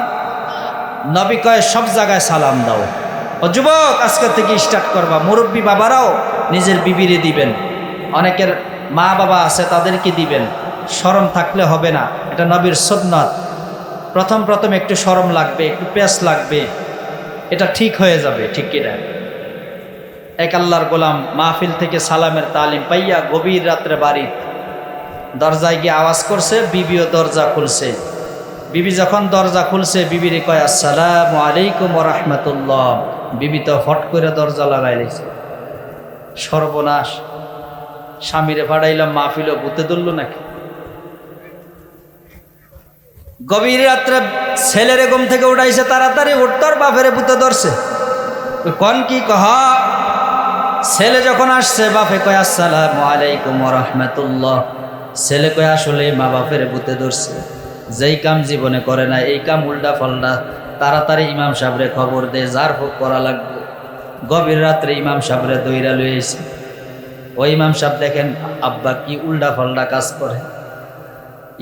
নবী কয় সব জায়গায় সালাম দাও। ও যুবক, আজকে থেকে স্টার্ট করবা। মুরব্বী বাবারাও নিজের বিবিরে দিবেন, অনেকের মা বাবা আছে তাদেরকে দিবেন। শরম থাকলে হবে না, এটা নবীর সুন্নাত। প্রথম প্রথম একটু শরম লাগবে, একটু পেঁচ লাগবে, এটা ঠিক হয়ে যাবে, ঠিক কিনা? এক আল্লাহর গোলাম মাহফিল থেকে সালামের তালিম পাইয়া গভীর রাত্রে বাড়ি দরজায় গিয়ে আওয়াজ করছে, বিবিও দরজা খুলছে। বিবি যখন দরজা খুলছে, বিবিরে কয় আসসালামু আলাইকুম ওয়া রাহমাতুল্লাহ। বিবি তো হট করে দরজা লাগাই দিয়েছে। সর্বনাশ, স্বামীরে ভাড়াইলাম, মাহফিলও ভূতে ধরল নাকি? গভীর রাত্রে ছেলের ঘুম থেকে উঠাইছে, তাড়াতাড়ি উঠতর, বাপেরে ভূতে ধরছে। কন কি কহ? ছেলে যখন আসছে, বাপে কয় আসসালামু আলাইকুম ওয়া রাহমাতুল্লাহ। ছেলে কয় আসলে মা বাপের ভূতে ধরছে, যেই কাম জীবনে করে না এই কাম উল্টা পাল্টা, তাড়াতাড়ি ইমাম সাহেবরে খবর দে, যার হোক করা লাগবে। গভীর রাত্রে ইমাম সাহেবরে দইরা লইছে। ওই ইমাম সাহেব দেখেন আব্বা কি উল্টা পাল্টা কাজ করে।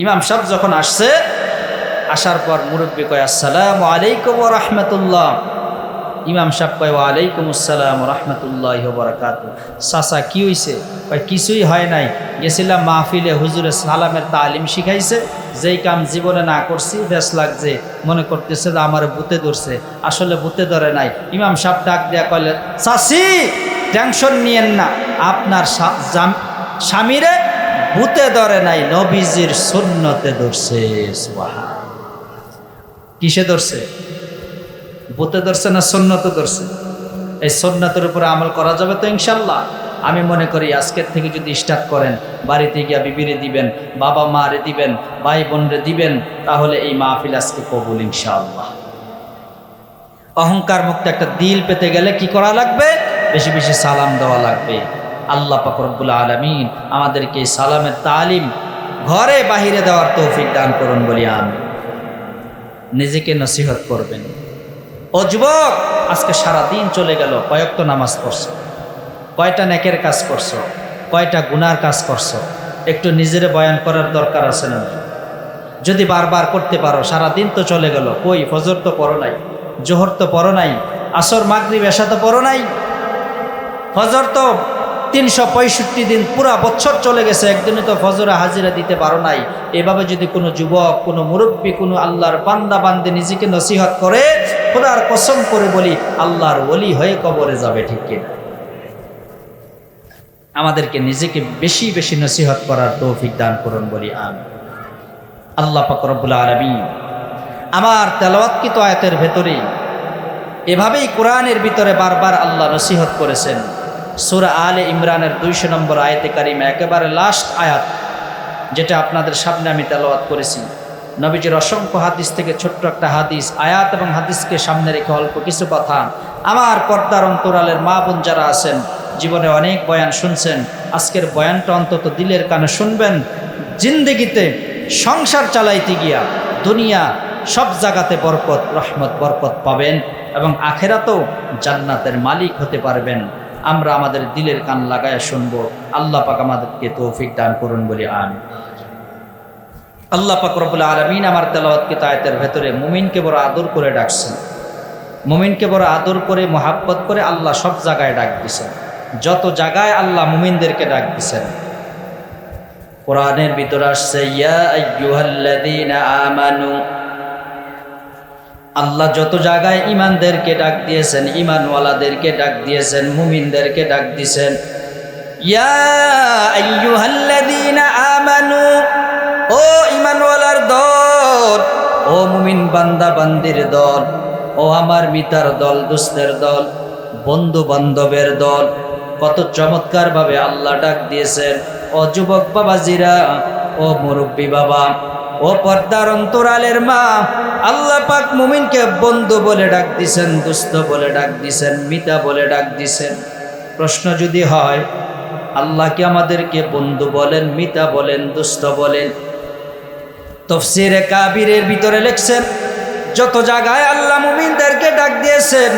ইমাম সাহেব যখন আসছে, আসার পর মুরব্বী কয় আসসালামু আলাইকুম ওয়া রাহমাতুল্লাহ। ইমাম সাহেব কয় ওয়া আলাইকুম আসসালাম ওয়া রাহমাতুল্লাহি ওয়া বারাকাতুহু। চাচা কি হইছে? কয় কিছুই হয় নাই, গেছিলাম মাহফিলে, হুজুরে সালামের তালিম শিখাইছে, যেই কাম জীবনে না করছি বেশ লাগছে, মনে করতেছে যে আমার ভূতে ধরছে, আসলে ভূতে ধরে নাই। ইমাম সাহেব ডাক দেয়া কইলে চাচি টেনশন নিয়েন না, আপনার স্বামীরে ভূতে ধরে নাই, নবীজির সুন্নতে ধরছে। সুবহান। কিসে ধরছে? ভূতে ধরছে না সুন্নতে ধরছে? এই সুন্নতের উপরে আমল করা যাবে তো ইনশাল্লাহ। আমি মনে করি আজকের থেকে যদি স্টার্ট করেন, বাড়িতে গিয়া বিবিরে দিবেন, বাবা মারে দিবেন, ভাই বোনরে দিবেন, তাহলে এই মাহফিল আজকে কবুল ইনশাআল্লাহ। অহংকার মুক্ত একটা দিল পেতে গেলে কি করা লাগবে? বেশি বেশি সালাম দেওয়া লাগবে। আল্লাহ পাক রব্বুল আলামিন আমাদেরকে এই সালামের তালিম ঘরে বাহিরে দেওয়ার তৌফিক দান করুন বলি আমিন। নিজেকে নসিহত করবেন। ও যুবক, আজকে সারা দিন চলে গেল, কয়েকটা নামাজ পড়ছো, কয়টা নেকের কাজ করছো, কয়টা গুনার কাজ করছো, একটু নিজেরে বয়ান করার দরকার আছে না? যদি বারবার করতে পারো, সারা দিন তো চলে গেল, কই ফজর তো পড়ো নাই, জোহর তো পড়ো নাই, আসর মাগরিব এশা তো পড়ো নাই। ফজর তো 365 দিন পুরা বছর চলে গেছে, একদিনে তো ফজরে হাজিরা দিতে পারো নাই। এভাবে যদি কোনো যুবক, কোনো মুরব্বী, কোনো আল্লাহর বান্দা বান্দে নিজেকে নসিহত করে, খোদার কসম করে বলি আল্লাহর ওলি হয়ে কবরে যাবে, ঠিক কিনা? আমাদেরকে নিজেকে বেশি বেশি নসিহত করার তৌফিক দান করুন বলি আমিন। আল্লাহ পাক রব্বুল আলামিন আমার তেলাওয়াতকৃত আয়াতের ভেতরে এভাবেই কোরআনের ভিতরে বারবার আল্লাহ নসিহত করেছেন। সূরা আলে ইমরানের 200 নম্বর আয়াতে কারিমা, একেবারে লাস্ট আয়াত, যেটা আপনাদের সামনে আমি তেলাওয়াত করেছি। নবীজির অসংখ্য হাদিস থেকে ছোট্ট একটা হাদিস, আয়াত এবং হাদিসকে সামনে রেখে অল্প কিছু কথা। আমার পর্দার অন্তরালের মা বোন যারা আছেন, জীবনে অনেক বয়ান শুনছেন, আজকের বয়ানটা অন্তত দিলের কানে শুনবেন। জিন্দেগিতে সংসার চালাইতে গিয়া দুনিয়া সব জায়গাতে বরকত, রহমত, বরকত পাবেন এবং আখেরাতেও জান্নাতের মালিক হতে পারবেন। আমরা আমাদের দিলের কান লাগায় শুনবো। আল্লাহ পাক আমাদেরকে তৌফিক দান করুন বলি আমিন। আল্লাহ পাক রব্বুল আলামিন আমার তেলাওয়াতকৃত আয়াতের ভেতরে মুমিনকে বড় আদর করে ডাকছেন। মুমিনকে বড় আদর করে, মোহাব্বত করে আল্লাহ সব জায়গায় ডাক দিছেন। যত জায়গায় আল্লাহ মুমিনদেরকে ডাক দিছেন, কোরআনের ভিতরে আসছে ইয়া আইয়ুহাল্লাযীনা আমানু আল্লাহ যত জায়গায় ইমানদেরকে ডাক দিয়েছেন, ইমানওয়ালাদেরকে ডাক দিয়েছেন, মুমিনদেরকে ডাক দিয়েছেন, ইয়া আইয়ুহাল্লাযীনা আমানু, ও ইমানওয়ালার দল, ও মুমিন বান্দা বান্দির দল, ও আমার মিতার দল, দুস্তের দল, বন্ধু বান্ধবের দল। কত চমৎকার ভাবে আল্লাহ ডাক দিয়েছেন। ও যুবক বাবাজিরা, ও মুরব্বী বাবা, ও পর্দার অন্তরালের মা, আল্লাহ পাক মুমিনকে বন্ধু বলে ডাক দিছেন, দুস্থ বলে ডাক দিছেন, মিতা বলে ডাক দিছেন। প্রশ্ন যদি হয়, আল্লাহ কি আমাদেরকে বন্ধু বলেন, মিতা বলেন, দুস্থ বলেন? তাফসীরে কাবীরের ভিতরে লিখছেন, যত জায়গায় আল্লাহ মুমিনদেরকে ডাক দিয়েছেন,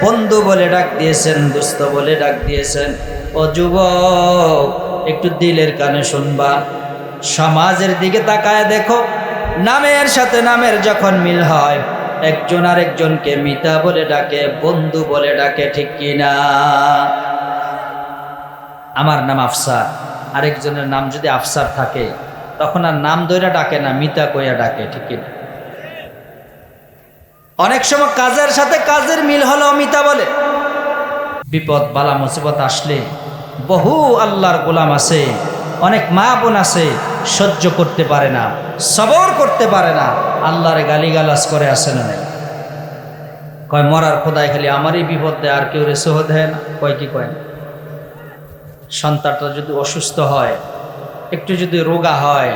বন্ধু বলে ডাক দিয়েছেন, দুস্থ বলে ডাক দিয়েছেন। ও যুবক, একটু দিলের কানে শুনবা, সমাজের দিকে তাকায় দেখো, নামের সাথে নামের যখন মিল হয়, একজন আরেকজনকে মিতা বলে ডাকে, বন্ধু বলে ডাকে, ঠিক কিনা? আমার নাম আফসার, আরেকজনের নাম যদি আফসার থাকে, তখন আর নাম ধইরা ডাকে না, মিতা কইয়া ডাকে, ঠিক কিনা? অনেক সময় কাজের সাথে কাজের মিল হলো মিতা বলে। বিপদ বালা মুসিবত আসলে বহু আল্লাহর গোলাম আছে, অনেক মা বোন আছে, সহ্য করতে পারে না, সবর করতে পারে না, আল্লাহরে গালিগালাজ করে, আসে না? নাই কয় মরার খোদায় খালি আমারই বিপদ দেয়, আর কেউ রেসহ দেয় না। কয় কি কয় না? সন্তানটা যদি অসুস্থ হয়, একটু যদি রোগা হয়,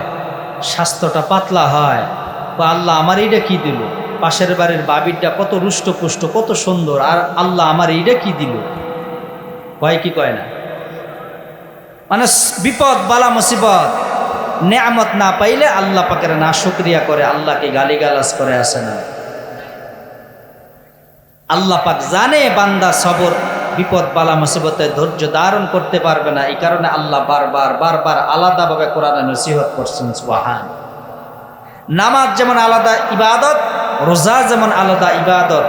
স্বাস্থ্যটা পাতলা হয়, আল্লাহ আমার এইটা কি দিল? পাশের বাড়ির বাবিরটা কত রুষ্টপুষ্ট, কত সুন্দর, আর আল্লাহ আমার এইটা কি দিল? কয় কি কয় না? মানে বিপদ বালা মুসিবত নেয়ামত না পাইলে আল্লাহ পাকের না শুকরিয়া করে, আল্লাহকে গালিগালাজ করে, আসে না? আল্লাহ পাক জানে বান্দা সবর, বিপদ বালা মুসিবতে ধৈর্য ধারণ করতে পারবে না, এই কারণে আল্লাহ বারবার বারবার আলাদাভাবে কোরআনে নসিহত করছেন। সুবহান। নামাজ যেমন আলাদা ইবাদত, রোজা যেমন আলাদা ইবাদত,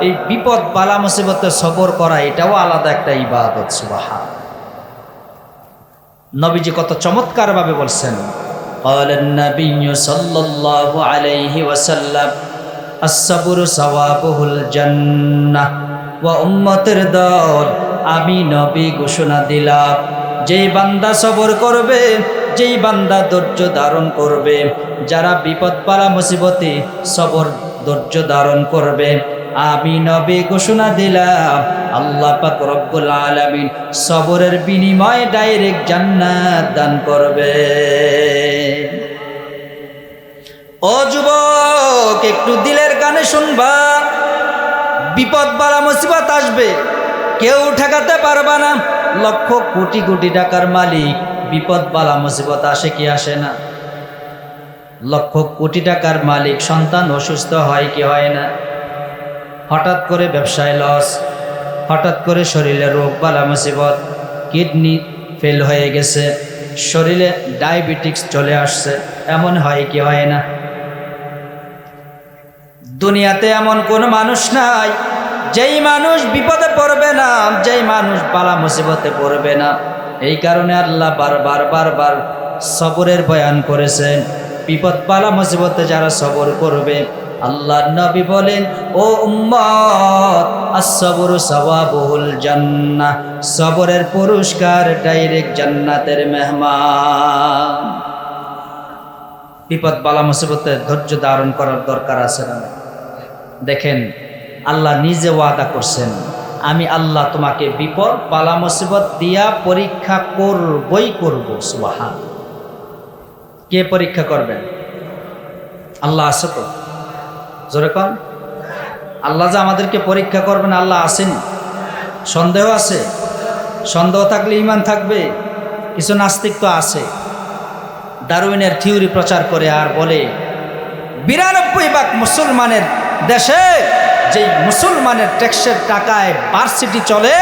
এই বিপদ বালা মুসিবতে সবর করা এটাও আলাদা একটা ইবাদত। সুবহান। নবীজি কত চমৎকার ভাবে বলছেন, ক্বালান নাবিয়্যু সাল্লাল্লাহু আলাইহি ওয়াসাল্লাম, আস-সাবরু সাওয়াবুহুল জান্নাহ। ওয়া উম্মতের দল, আমি নবী ঘোষণা দিলাম, যেই বান্দা সবর করবে, যেই বান্দা ধৈর্য ধারণ করবে, যারা বিপদ বালা মুসিবতে সবর ধৈর্য ধারণ করবে, আমি নবী ঘোষণা দিলাম, আল্লাহ পাক রব্বুল আলামিন সবরের বিনিময়ে ডাইরেক্ট জান্নাত দান করবে। ও যুবক, একটু দিলের কানে শুনবা, বিপদ বালা মুসিবত আসবে, কেউ ঠেকাতে পারবা না। লক্ষ কোটি কোটি টাকার মালিক, বিপদ বালা মুসিবত আসে কি আসে না? লক্ষ কোটি টাকার মালিক, সন্তান অসুস্থ হয় কি হয় না? হঠাৎ করে ব্যবসায় লস, হঠাৎ করে শরীরে রোগ বালা মুসিবত, কিডনি ফেল হয়ে গেছে, শরীরে ডায়াবেটিক্স চলে আসছে, এমন হয় কি হয় না? দুনিয়াতে এমন কোন মানুষ নাই যেই মানুষ বিপদে পড়বে না, যেই মানুষ বালা মুসিবতে পড়বে না। এই কারণে আল্লাহ বারবার বারবার সবরের বয়ান করেছেন। বিপদ বালা মুসিবতে যারা সবর করবে, আল্লাহর নবী বলেন, ও উম্মত, আস-সাবরু সাওয়াবুহুল জান্নাহ, সবরের পুরস্কার ডাইরেক্ট জান্নাতের মেহমান। বিপদ বালা মুসিবতে ধৈর্য ধারণ করার দরকার আছে না? দেখেন, আল্লাহ নিজে ওয়াদা করছেন, আমি আল্লাহ তোমাকে বিপদ বালা মুসিবত দিয়া পরীক্ষা করবই করব। সুবহান। কে পরীক্ষা করবেন? আল্লাহ আছে তো? জোরে কন। আল্লাহ যে আমাদেরকে পরীক্ষা করবেন, আল্লাহ আসেনি? সন্দেহ আছে? সন্দেহ থাকলে ঈমান থাকবে? কিছু নাস্তিক তো আছে, ডারউইনের থিওরি প্রচার করে আর বলে ৯২% মুসলমানের দেশে যেই মুসলমানের ট্যাক্সের টাকায় ভার্সিটি চলে,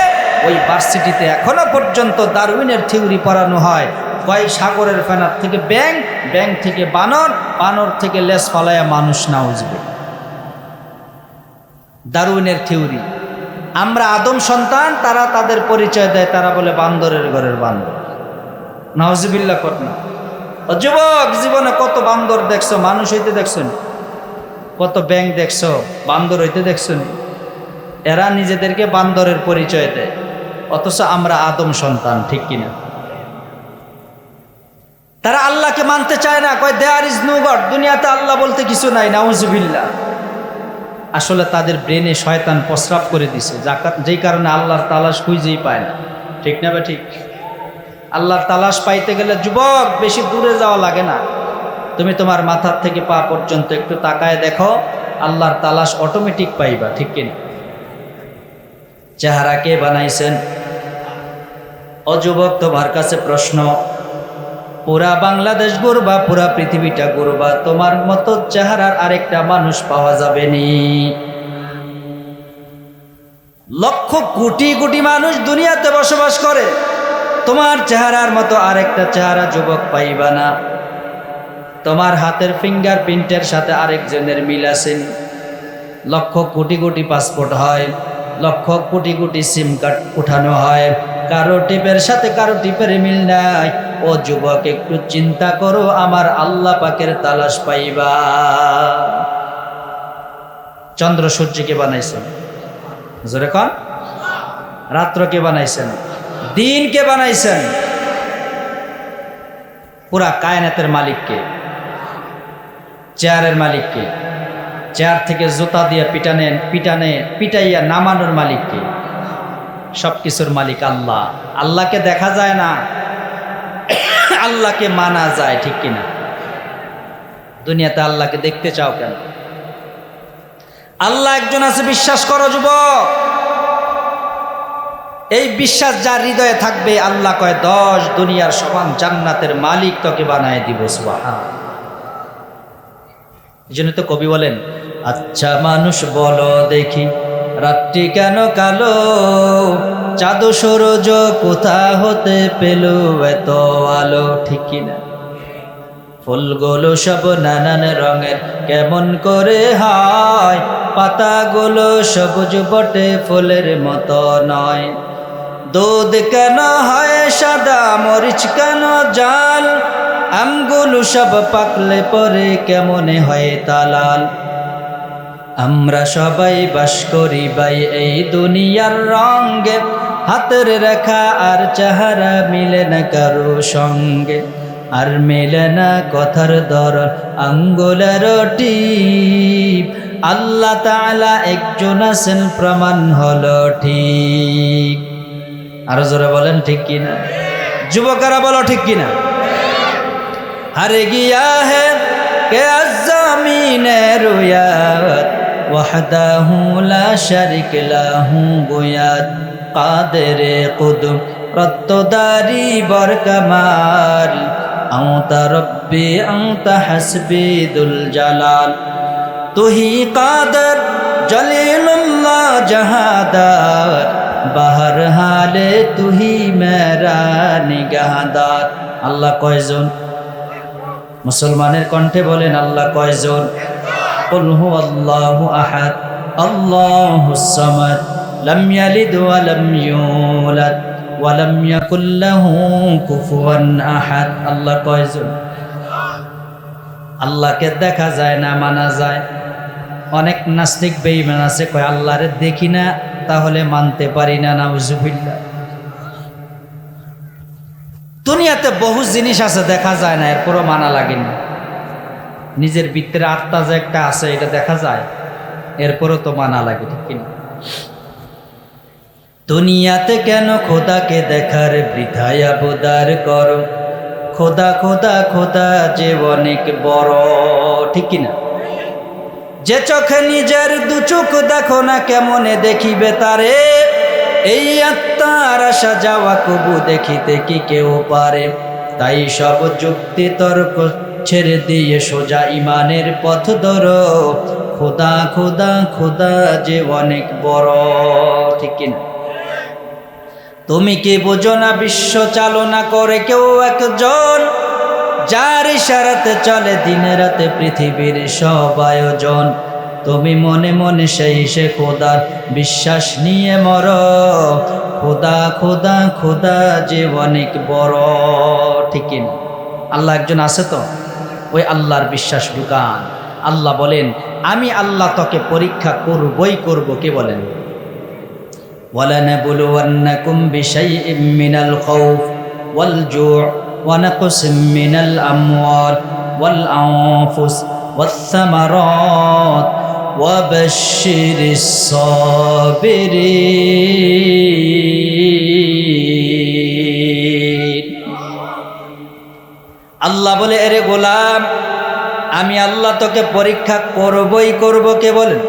ওই ভার্সিটিতে এখনো পর্যন্ত ডারউইনের থিওরি পড়ানো হয়। কয় সাগরের ফেনার থেকে ব্যাঙ, ব্যাঙ থেকে বানর, বানর থেকে লেজ ফালায়া মানুষ না উজবে। ডারউইনের থিওরি। আমরা আদম সন্তান, তারা তাদের পরিচয় দেয়, তারা বলে বান্দরের ঘরের বান্দর। নাউজুবিল্লাহ কর না। যুবক, জীবনে কত বান্দর দেখছো, মানুষ হইতে দেখছো না? কত ব্যাঙ দেখছো, বান্দর হইতে দেখছো নি? এরা নিজেদেরকে বান্দরের পরিচয় দেয়, অথচ আমরা আদম সন্তান, ঠিক কিনা? তারা আল্লাহকে মানতে চায় না, কয় দেয়ার ইজ নো গড, দুনিয়াতে আল্লাহ বলতে কিছু নাই, নাউজুবিল্লাহ। আসলে তাদের ব্রেনে শয়তান প্রস্রাব করে দিছে, যেই কারণে আল্লাহর তালাশ খুঁজেই পায় না, ঠিক না বা ঠিক? আল্লাহর তালাশ পাইতে গেলে যুবক বেশি দূরে যাওয়া লাগে না, তুমি তোমার মাথার থেকে পা পর্যন্ত একটু তাকায় দেখো, আল্লাহর তালাশ অটোমেটিক পাইবা, ঠিক কিনা? চেহারা কে বানাইছেন? ও যুবক, তোমার কাছে প্রশ্ন, পুরা বাংলাদেশ ঘুরবা, পুরা পৃথিবীটা ঘুরবা, তোমার মতো চেহারার আরেকটা মানুষ পাওয়া যাবে নি? লক্ষ কোটি কোটি মানুষ দুনিয়াতে বসবাস করে, তোমার চেহারার মতো আরেকটা চেহারা যুবক পাইবা না। তোমার হাতের ফিঙ্গারপ্রিন্টের সাথে আরেকজনের মিল আছে। লক্ষ কোটি কোটি পাসপোর্ট হয়, লক্ষ কোটি কোটি সিম কার্ড উঠানো হয়, কারো টিপের সাথে কারো টিপের মিল নাই। ও যুবক, একটু চিন্তা করো, আমার আল্লাহ পাকের তালাশ পাইবা। চন্দ্র সূর্যকে বানাইছেন? জোরে কন। রাত্রকে বানাইছেন? দিনকে বানাইছেন? পুরা কায়নাতের মালিককে? চেয়ারের মালিককে? চেয়ার থেকে জুতা দিয়ে পিটাইয়া নামানোর মালিককে? সবকিছুর মালিক আল্লাহ। আল্লাহকে দেখা যায় না, আল্লাহকে মানা যায়, ঠিক কিনা? দুনিয়াতে আল্লাহকে দেখতে চাও কেন? আল্লাহ একজন আছে, বিশ্বাস করো যুবক। এই বিশ্বাস যার হৃদয়ে থাকবে, আল্লাহ কয় 10 দুনিয়ার সমান জান্নাতের মালিক তোকে বানায় দিব। সুবহান। এই জন্য তো কবি বলেন, আচ্ছা মানুষ বলো দেখি রাত্রি কেন কালো, চাঁদ সূরজ কোথা হতে পেল এত আলো, ঠিক কিনা? ফুলগুলো সব নানান রঙের কেমন করে হয়, পাতাগুলো সবুজ বটে ফুলের মতো নয়। দুধ কেন হয় সাদা, মরিচ কেন জাল, আমগুলো সব পাকলে পরে কেমনে হয় তালাল। আমরা সবাই বাস করি ভাই এই দুনিয়ার রঙে, হাতের রেখা আর চেহারা মিলে না কারো সঙ্গে, আর মেলে না কথার ধরন আঙ্গুলের টিপ। আল্লাহ তাআলা একজন আছেন, প্রমাণ হলো ঠিক। আরো জোরে বলেন ঠিক কিনা? যুবকেরা বলো ঠিক কিনা? হারে গিয়া হে কে জমিনে রুয়াত, ওয়াহদাহু লা শারিক লাহু বুয়াত, কাদেরে কুদুম রত্তদারি বরকামাল, আনতা রব্বি আনতা হাসবি দুল জালাল। তুহি কাদের জলিলুল্লাহ জাহাদার, বাহার হালে তুহি মেরা নিগাহদার। আল্লাহ কয়জন? মুসলমানের কণ্ঠে বলেন, আল্লাহ কয়জন? কুল হুয়াল্লাহু আহাদ, আল্লাহুস সামাদ, লাম ইয়ালিদ ওয়া লাম ইউলাদ ওয়া লাম ইয়াকুল লাহু কুফুয়ান আহাদ। আল্লাহ কয়জন? আল্লাহকে দেখা যায় না, মানা যায়। অনেক নাস্তিক বেঈমান আছে, কয় আল্লাহরে দেখি না তাহলে মানতে পারি না, নাউজুবিল্লাহ। দুনিয়াতে বহু জিনিস আছে দেখা যায় না, এরপরও মানা লাগেনি। নিজের ভিতরে আত্মা যে একটা আছে, এটা দেখা যায়, এরপরও তো মানা লাগে, ঠিক কিনা? দুনিয়াতে কেন খোদাকে দেখার বৃথায় আবদার করো, খোদা খোদা খোদা যে অনেক বড়, ঠিক কিনা? যে চোখে নিজের দু চোখ দেখো না, কেমনে দেখিবে তারে? এই আত্মার আসা যাওয়া কবু দেখিতে কি কেউ পারে? তাই সব যুক্তি তর্ক ছেড়ে দিয়ে সোজা ইমানের পথ ধরো, খোদা খোদা খোদা যে অনেক বড়, ঠিক কিনা? তুমি কি বোঝো না বিশ্ব চালনা করে কেউ একজন, যার ইশারাতে চলে দিনে রাতে পৃথিবীর সব আয়োজন। তুমি মনে মনে সেই সে খোদার বিশ্বাস নিয়ে মরো, খোদা খোদা খোদা যে অনেক বড়, ঠিক কিনা? আল্লাহ একজন আছে তো, ওই আল্লাহর বিশ্বাস ঢুকান। আল্লাহ বলেন আমি আল্লাহ তোকে পরীক্ষা করবই করব। কে বলেন? ওয়ালানাবলুওয়ান্নাকুম বিশাইইম মিনাল খাউফ ওয়াল জু'উ ওয়া নাকসিম মিনাল আমওয়াল ওয়াল আনফুস ওয়াস সামারাত ওয়া বাশশিরিস সাবিরিন। আল্লাহ বলে এরে গোলাম আমি আল্লাহ তোকে পরীক্ষা করবই করব। কে বলেন?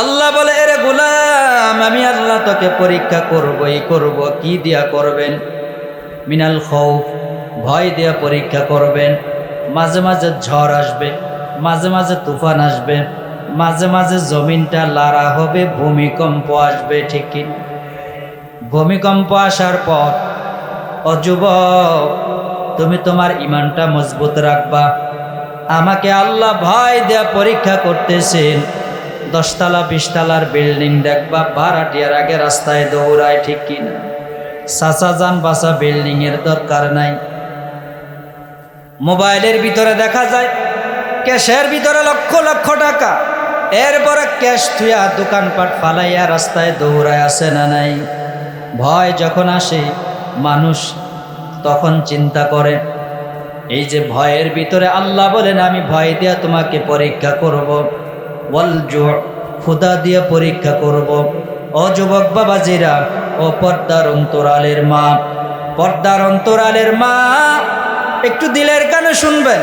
আল্লাহ বলে এরে গোলাম আমি আল্লাহ তোকে পরীক্ষা করবই করব। কি দিয়া করবেন? মিনাল খাউফ, ভয় দিয়া পরীক্ষা করবেন। মাঝে মাঝে ঝড় আসবে, মাঝে মাঝে তুফান আসবে, মাঝে মাঝে জমিনটা লাড়া হবে, ভূমিকম্প আসবে। ঠিক কি? ভূমিকম্প আসার পর ও যুবক তুমি তোমার ঈমানটা মজবুত রাখবা। আমাকে আল্লাহ ভয় দেয়া পরীক্ষা করতেছেন। 10 তলা 20 তলার বিল্ডিং দেখবা ভাড়াটিয়ার আগে রাস্তায় দৌড়ায়। ঠিক কিনা? সাসা যান বাসা বিল্ডিং এর দরকার নাই। মোবাইলের ভিতরে দেখা যায় ক্যাশের ভিতরে লক্ষ লক্ষ টাকা, এরপরে ক্যাশ থুয়া দোকানপাট ফালাইয়া রাস্তায় দৌড়ায় আসে না নাই? ভয় যখন আসে মানুষ তখন চিন্তা করে। এই যে ভয়ের ভিতরে আল্লাহ বলেন আমি ভয় দিয়া তোমাকে পরীক্ষা করব। ওয়াল জু'উ, ক্ষুধা দিয়ে পরীক্ষা করব। ও যুবক বাবাজিরা, ও পর্দার অন্তরালের মা, পর্দার অন্তরালের মা একটু দিলের কানে শুনবেন।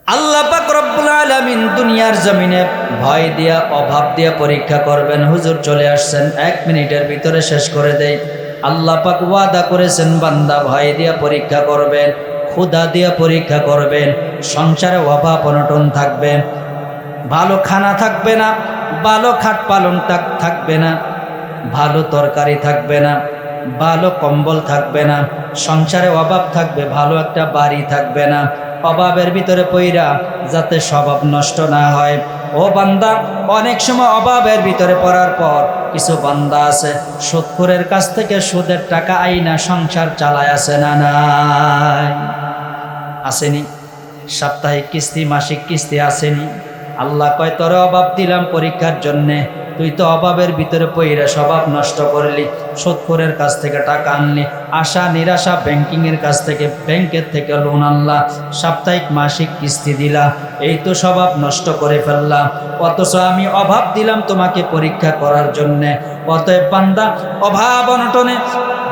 আল্লাহ পাক রব্বুল আলামিন দুনিয়ার জমিনে ভয় দিয়া অভাব দিয়া পরীক্ষা করবেন। হুজুর চলে আসছেন, 1 মিনিটের ভিতরে শেষ করে দেয়। আল্লাহ পাক ওয়াদা করেছেন বান্দা ভয় দিয়া পরীক্ষা করবেন, ক্ষুধা দিয়া পরীক্ষা করবেন। সংসারে অভাব অনটন থাকবে, ভালো খানা থাকবে না, ভালো খাট পালন থাকবে না, ভালো তরকারি থাকবে না, ভালো কম্বল থাকবে না, সংসারে অভাব থাকবে, ভালো একটা বাড়ি থাকবে না। অভাবের ভিতরে পইরা যাতে স্বভাব নষ্ট না হয়। ও বান্দা, অনেক সময় অভাবের ভিতরে পড়ার পর কিছু বান্দা আছে সুদখোরের কাছ থেকে সুদের টাকা আইনা সংসার চালায় আছে না নাই? আসেনি? সাপ্তাহিক কিস্তি মাসিক কিস্তি আসেনি? আল্লাহ কয় তোরে অভাব দিলাম পরীক্ষার জন্যে, তুই তো অভাবের ভিতরে পইরা স্বভাব নষ্ট করলি, সুদখোরের কাছ থেকে টাকা আনলি, আশা নিরাশা ব্যাংকিংয়ের কাছ থেকে, ব্যাংকের থেকে লোন আনলা, সাপ্তাহিক মাসিক কিস্তি দিলা, এই তো স্বভাব নষ্ট করে ফেললাম। অথচ আমি অভাব দিলাম তোমাকে পরীক্ষা করার জন্যে। অতএব বান্দা, অভাব অনটনে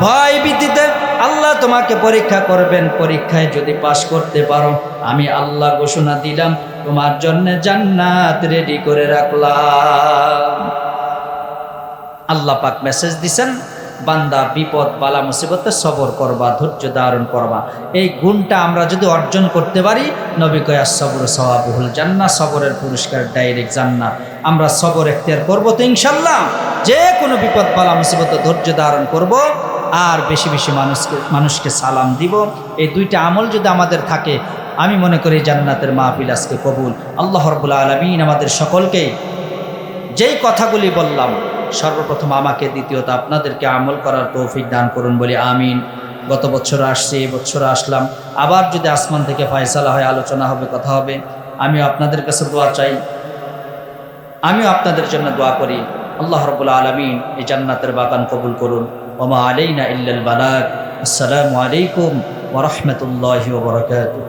ভয় ভীতিতে আল্লাহ তোমাকে পরীক্ষা করবেন। পরীক্ষায় যদি পাশ করতে পারো, আমি আল্লাহ ঘোষণা দিলাম তোমার জন্য জান্নাত রেডি করে রাখলাম। আল্লাহ পাক মেসেজ দিছেন বান্দা বিপদ বালা মুসিবতে সবর করবা, ধৈর্য ধারণ করবা। এই গুণটা আমরা যদি অর্জন করতে পারি, নবী কয় আস-সাবরু সাওয়াবুল জান্নাহ, সবরের পুরস্কার ডাইরেক্ট জান্নাত। আমরা সবর এখতিয়ার করব তো ইনশাআল্লাহ। যে কোনো বিপদ বালা মুসিবতে ধৈর্য ধারণ করব, আর বেশি বেশি মানুষকে সালাম দিব। এই 2টা আমল যদি আমাদের থাকে, আমি মনে করি জান্নাতের মাহফিল আজকে কবুল। আল্লাহ রাব্বুল আলামিন আমাদের সকলকে যেই কথাগুলি বললাম, সর্বপ্রথম আমাকে, দ্বিতীয়ত আপনাদেরকে আমল করার তৌফিক দান করুন বলি আমিন। গত বছর আসছি, এই বছর আসলাম, আবার যদি আসমান থেকে ফয়সালা হয়, আলোচনা হবে, কথা হবে, আমিও আপনাদের কাছে দোয়া চাই, আমিও আপনাদের জন্য দোয়া করি। আল্লাহ রাব্বুল আলামিন এই জান্নাতের বাগান কবুল করুন। ওমা আলাইনা ইল্লাল বালাগ। আসসালামু আলাইকুম ওয়া রাহমাতুল্লাহি ওয়া বারাকাতুহু।